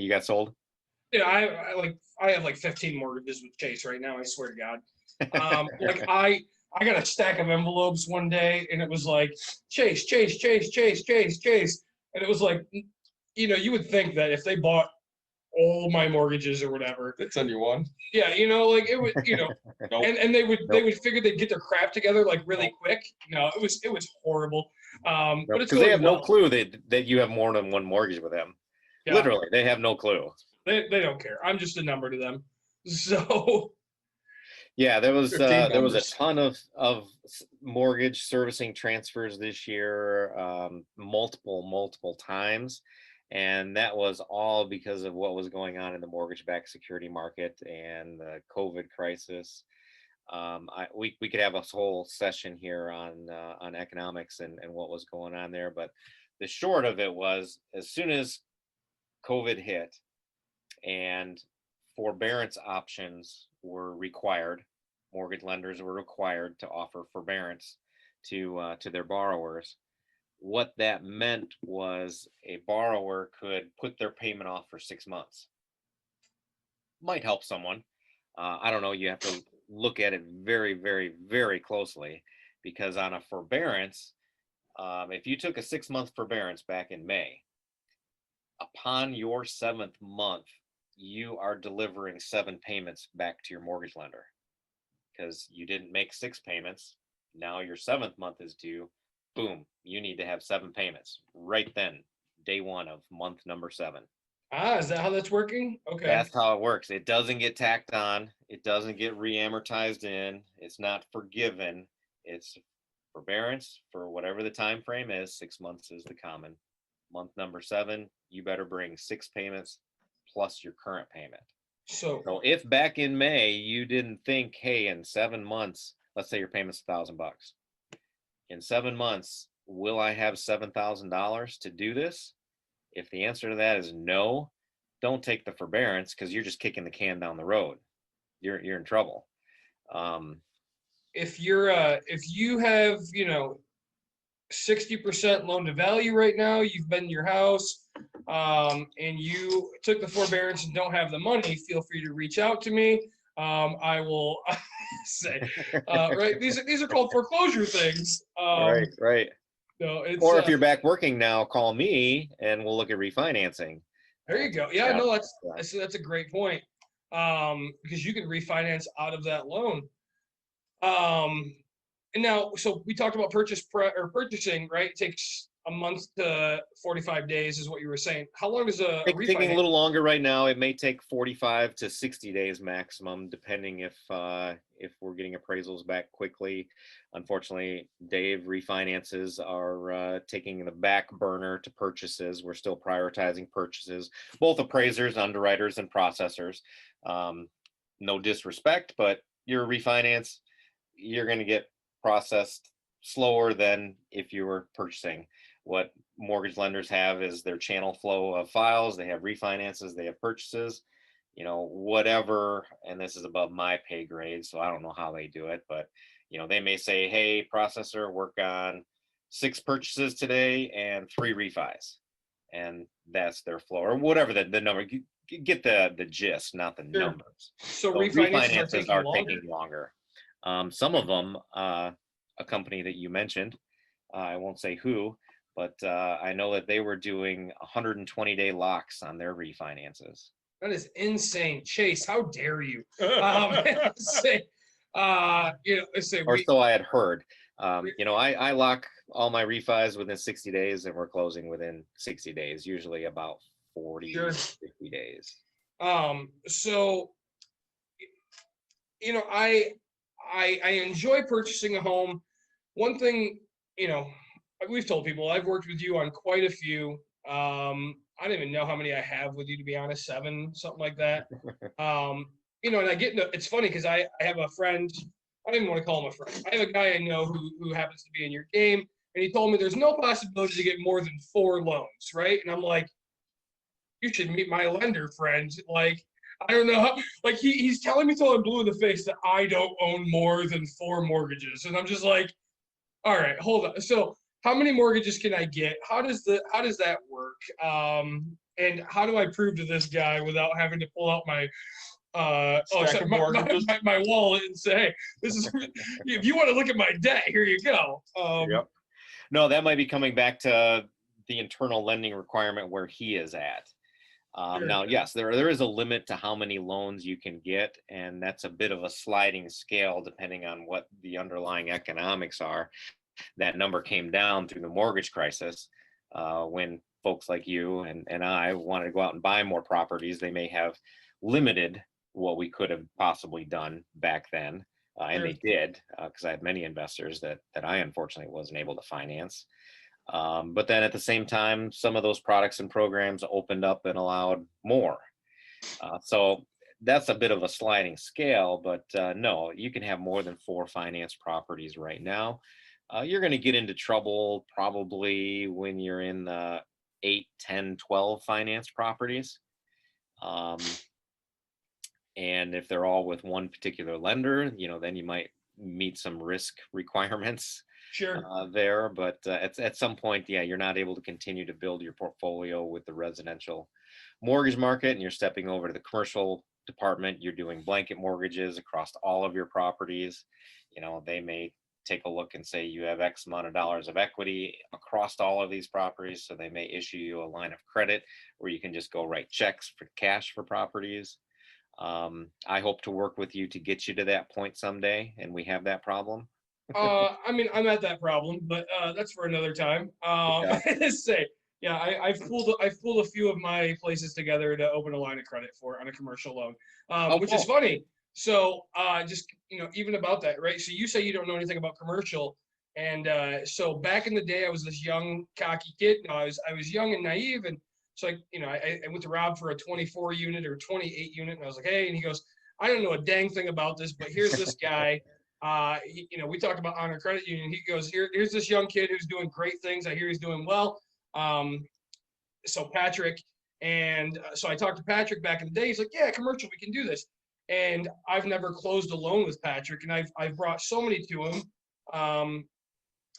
got sold? Yeah, I have like 15 mortgages with Chase right now. I swear to God. Like I got a stack of envelopes one day, and it was like Chase, Chase, Chase, Chase, Chase, Chase, and it was like, you would think that if they bought all my mortgages or whatever, They'd send you one. yeah, like it would, Nope. and they would figure they'd get their crap together like really quick. No, it was horrible. But it's because they have going no well. clue that you have more than one mortgage with them. Yeah, Literally, they have no clue. they don't care. I'm just a number to them. So Yeah, there was They're team a members. ton of mortgage servicing transfers this year, multiple times, and that was all because of what was going on in the mortgage-backed security market and the COVID crisis. We could have a whole session here on economics and what was going on there, but the short of it was, as soon as COVID hit and forbearance options were required, mortgage lenders were required to offer forbearance to their borrowers. What that meant was a borrower could put their payment off for 6 months. Might help someone. I don't know. You have to look at it very, very, very closely, because on a forbearance, if you took a 6-month forbearance back in May, upon your 7th month, you are delivering 7 payments back to your mortgage lender, because you didn't make 6 payments. Now your 7th month is due. Boom, you need to have 7 payments right then, day 1 of month number 7. is that how that's working? Okay. That's how it works. It doesn't get tacked on. It doesn't get re-amortized in. It's not forgiven. It's forbearance for whatever the time frame is. 6 months is the common. Month number 7, you better bring 6 payments plus your current payment. So if back in May you didn't think, hey, in 7 months, let's say your payment's $1,000, in 7 months, will I have $7,000 to do this? If the answer to that is no, don't take the forbearance, because you're just kicking the can down the road. You're in trouble. if you have 60% loan to value right now, you've been in your house, and you took the forbearance and don't have the money, feel free to reach out to me. I will say, right. These are called foreclosure things. Right. No, it's, Or if you're back working now, call me and we'll look at refinancing. there you go. Yeah, no, that's a great point. Because you can refinance out of that loan. And now, so we talked about purchasing, right? It takes a month to 45 days is what you were saying. How long does a Taking a refinance? little longer right now. It may take 45 to 60 days maximum, depending if we're getting appraisals back quickly. Unfortunately, Dave, refinances are taking the back burner to purchases. We're still prioritizing purchases, both appraisers, underwriters, and processors. No disrespect, but your refinance, you're going to get processed slower than if you were purchasing. What mortgage lenders have is their channel flow of files. They have refinances, they have purchases, whatever. And this is above my pay grade, so I don't know how they do it, but they may say, hey, processor, work on 6 purchases today and 3 refis, and that's their flow, or whatever the number. You get the gist, not the Sure. numbers. So refinances are longer. taking longer. Some of them, a company that you mentioned, I won't say who, but I know that they were doing 120-day locks on their refinances. That is insane, Chase. How dare you? Say, Or so I had heard. I lock all my refis within 60 days, and we're closing within 60 days, usually about 40, Sure. 50 days. So, I enjoy purchasing a home. One thing, we've told people, I've worked with you on quite a few. I don't even know how many I have with you, to be honest, 7, something like that. And I get into, it's funny because I have a friend, I don't even want to call him a friend. I have a guy I know who happens to be in your game, and he told me there's no possibility to get more than 4 loans, right? And I'm like, you should meet my lender friend. Like, I don't know how, like he's telling me till I'm blue in the face that I don't own more than 4 mortgages. And I'm just like, all right, hold on. So how many mortgages can I get? How does that work? And how do I prove to this guy without having to pull out my my wallet and say, hey, this is, if you want to look at my debt, here you go. Yep. No, that might be coming back to the internal lending requirement where he is at. Sure. Now, yes, there is a limit to how many loans you can get, and that's a bit of a sliding scale depending on what the underlying economics are. That number came down through the mortgage crisis when folks like you and I wanted to go out and buy more properties, they may have limited what we could have possibly done back then. And they did, because I had many investors that I unfortunately wasn't able to finance. But then at the same time, some of those products and programs opened up and allowed more. So that's a bit of a sliding scale, but no, you can have more than 4 finance properties right now. You're going to get into trouble probably when you're in the 8, 10, 12 finance properties. And if they're all with one particular lender, then you might meet some risk requirements there. But at some point, yeah, you're not able to continue to build your portfolio with the residential mortgage market, and you're stepping over to the commercial department. You're doing blanket mortgages across all of your properties. They may take a look and say you have X amount of dollars of equity across all of these properties. So they may issue you a line of credit where you can just go write checks for cash for properties. I hope to work with you to get you to that point someday, and we have that problem. I mean, I'm at that problem, but that's for another time. I've pulled a few of my places together to open a line of credit on a commercial loan, which is funny. So just even about that, right? So you say you don't know anything about commercial, and so back in the day, I was this young cocky kid. I was young and naive, and so I went to Rob for a 24 unit or 28 unit, and I was like, hey, and he goes, I don't know a dang thing about this, but here's this guy. We talked about Honor Credit Union. He goes, here's this young kid who's doing great things. I hear he's doing well. So Patrick, and so I talked to Patrick back in the day. He's like, yeah, commercial, we can do this. And I've never closed a loan with Patrick, and I've brought so many to him.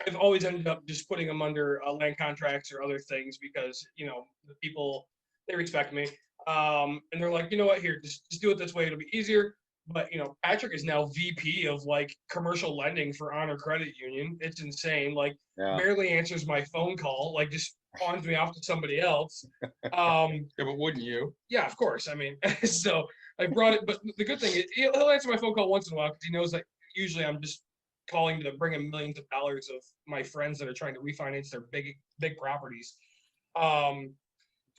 I've always ended up just putting them under land contracts or other things because the people, they respect me, and they're like, you know what, here, just do it this way, it'll be easier. But Patrick is now VP of like commercial lending for Honor Credit Union. It's insane. Like barely answers my phone call. Like just pawns me off to somebody else. Yeah, but wouldn't you? Yeah, of course. I mean, so I brought it. But the good thing is he'll answer my phone call once in a while because he knows that usually I'm just calling to bring him millions of dollars of my friends that are trying to refinance their big properties.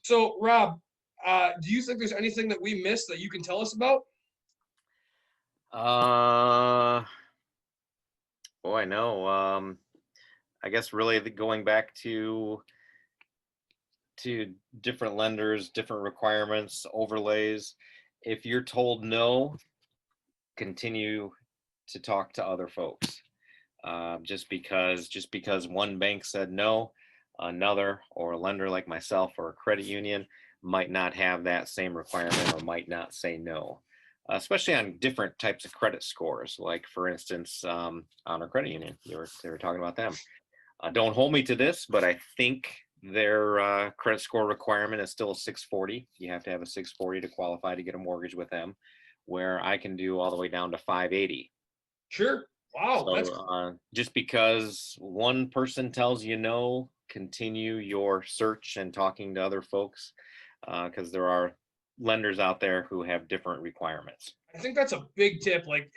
So Rob, do you think there's anything that we missed that you can tell us about? Boy, no. I guess really going back to different lenders, different requirements, overlays. If you're told no, continue to talk to other folks. Just because one bank said no, another or a lender like myself or a credit union might not have that same requirement or might not say no. Especially on different types of credit scores, like for instance, Honor Credit Union, they were talking about them. Don't hold me to this, but I think their credit score requirement is still a 640. You have to have a 640 to qualify to get a mortgage with them, where I can do all the way down to 580. Sure. Wow. So, that's just because one person tells you no, continue your search and talking to other folks, because there are lenders out there who have different requirements. I think that's a big tip. Like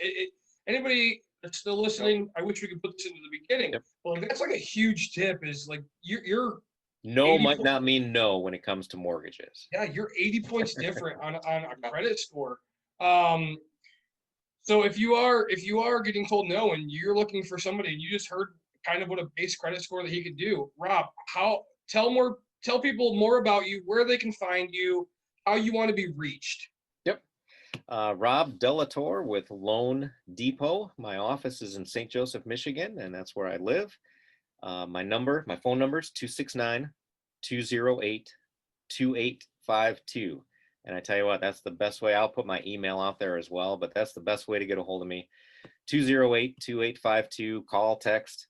anybody that's still listening, I wish we could put this into the beginning. Yep. Well, that's like a huge tip is like you're no might not mean no when it comes to mortgages. Yeah, you're 80 points different on a credit score. So if you are getting told no and you're looking for somebody and you just heard kind of what a base credit score that he could do, Rob, tell people more about you, where they can find you, how you want to be reached. Yep. Rob De La Torre with Loan Depot. My office is in St. Joseph, Michigan, and that's where I live. My phone number is 269-208-2852. And I tell you what, that's the best way. I'll put my email out there as well, but that's the best way to get a hold of me. 208-2852, call, text.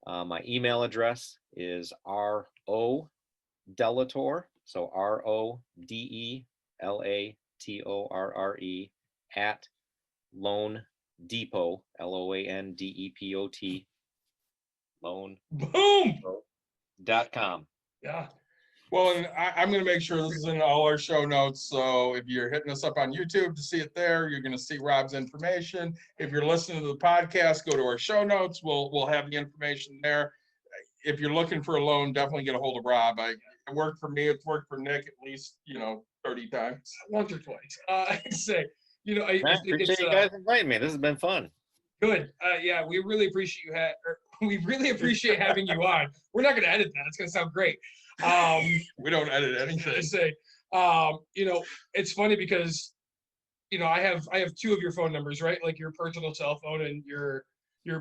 My email address is rodelatorre, so RODELATORRE at Loan Depot, LOANDEPOT, loan.com. Yeah. Well, and I'm going to make sure this is in all our show notes. So if you're hitting us up on YouTube to see it there, you're going to see Rob's information. If you're listening to the podcast, go to our show notes. We'll have the information there. If you're looking for a loan, definitely get a hold of Rob. It worked for me. It's worked for Nick at least, 30 times. Once or twice. I'd say, I I think appreciate it's you guys inviting me. This has been fun. good. Yeah, we really appreciate we really appreciate having you on. We're not going to edit that. It's going to sound great. We don't edit anything. I say, it's funny because, I have two of your phone numbers, right? Like your personal cell phone and your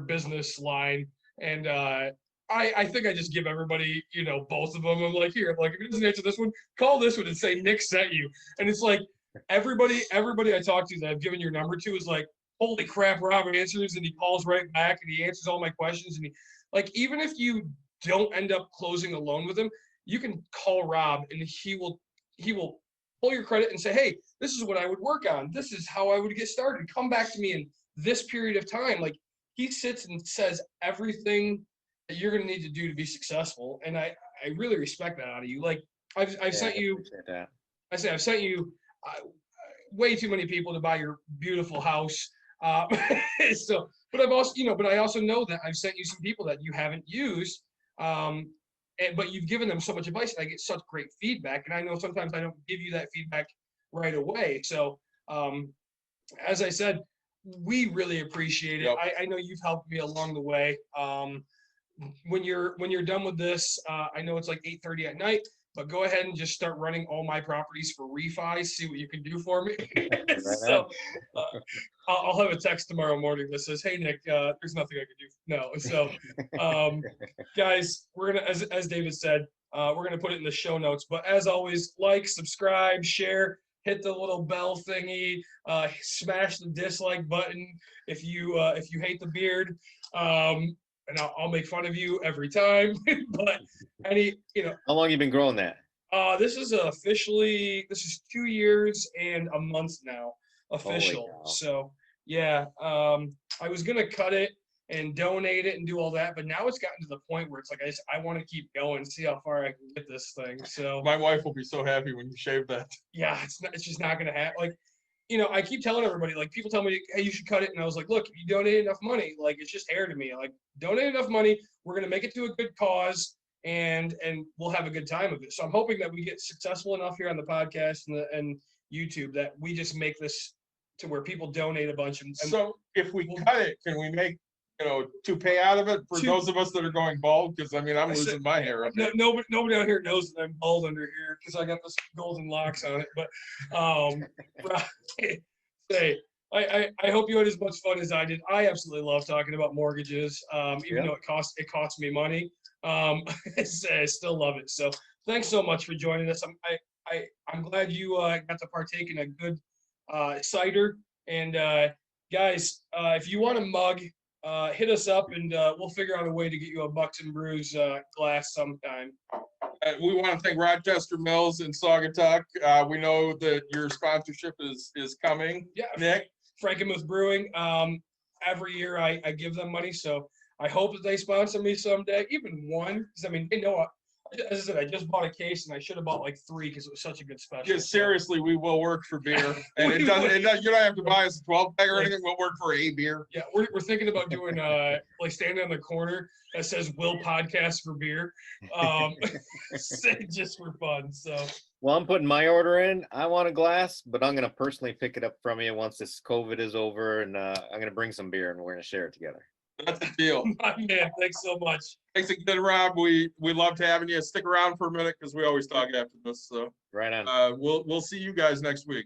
business line. And I think I just give everybody, both of them. I'm like, here, if he doesn't answer this one, call this one and say Nick sent you. And it's like everybody I talk to that I've given your number to is like, holy crap, Rob answers, and he calls right back and he answers all my questions. And even if you don't end up closing a loan with him, you can call Rob and he will pull your credit and say, hey, this is what I would work on. This is how I would get started. Come back to me in this period of time. Like, he sits and says everything that you're going to need to do to be successful. And I really respect that out of you. Like, I've sent you, I've sent you way too many people to buy your beautiful house. So, but I've also, but I also know that I've sent you some people that you haven't used. But you've given them so much advice and I get such great feedback. And I know sometimes I don't give you that feedback right away. So, as I said, we really appreciate it. Yep. I know you've helped me along the way. When you're done with this, I know it's like 8:30 at night, but go ahead and just start running all my properties for refis. See what you can do for me. So I'll have a text tomorrow morning that says, "Hey Nick, there's nothing I can do." No. So guys, we're gonna, as David said, we're gonna put it in the show notes. But as always, like, subscribe, share. Hit the little bell thingy, smash the dislike button if you hate the beard, and I'll make fun of you every time. But How long you been growing that? This is 2 years and a month now official. So yeah, I was gonna cut it and donate it and do all that, but now it's gotten to the point where it's like I want to keep going, see how far I can get this thing. So My wife will be so happy when you shave that. yeah, it's just not gonna happen. Like, I keep telling everybody, like, people tell me, hey, you should cut it, and I was like, look, if you donate enough money, like, it's just hair to me. Like, donate enough money, we're gonna make it to a good cause, and we'll have a good time of it. So I'm hoping that we get successful enough here on the podcast and YouTube that we just make this to where people donate a bunch. And So if we cut it, can we make, toupee out of it for those of us that are going bald? Because I'm losing my hair up there. Nobody out here knows that I'm bald under here because I got this golden locks on it. But say, I hope you had as much fun as I did. I absolutely love talking about mortgages, even though it costs me money. I still love it. So thanks so much for joining us. I'm glad you got to partake in a good cider. And guys, if you want a mug, hit us up and we'll figure out a way to get you a Bucks and Brews glass sometime. We want to thank Rochester Mills and Saugatuck. We know that your sponsorship is coming. Yeah, Nick. Frankenmuth Brewing. Every year I give them money, so I hope that they sponsor me someday, even one. Because they know, as I said, I just bought a case and I should have bought like 3 because it was such a good special. Yeah, seriously, we will work for beer, and you don't have to buy us a 12-pack or anything. We'll work for a beer. Yeah, we're thinking about doing like standing on the corner that says "Will Podcast for Beer," just for fun. So. Well, I'm putting my order in. I want a glass, but I'm going to personally pick it up from you once this COVID is over, and I'm going to bring some beer and we're going to share it together. That's the deal. My man, thanks so much. Thanks again, Rob. We loved having you. Stick around for a minute because we always talk after this. So right on. We'll see you guys next week.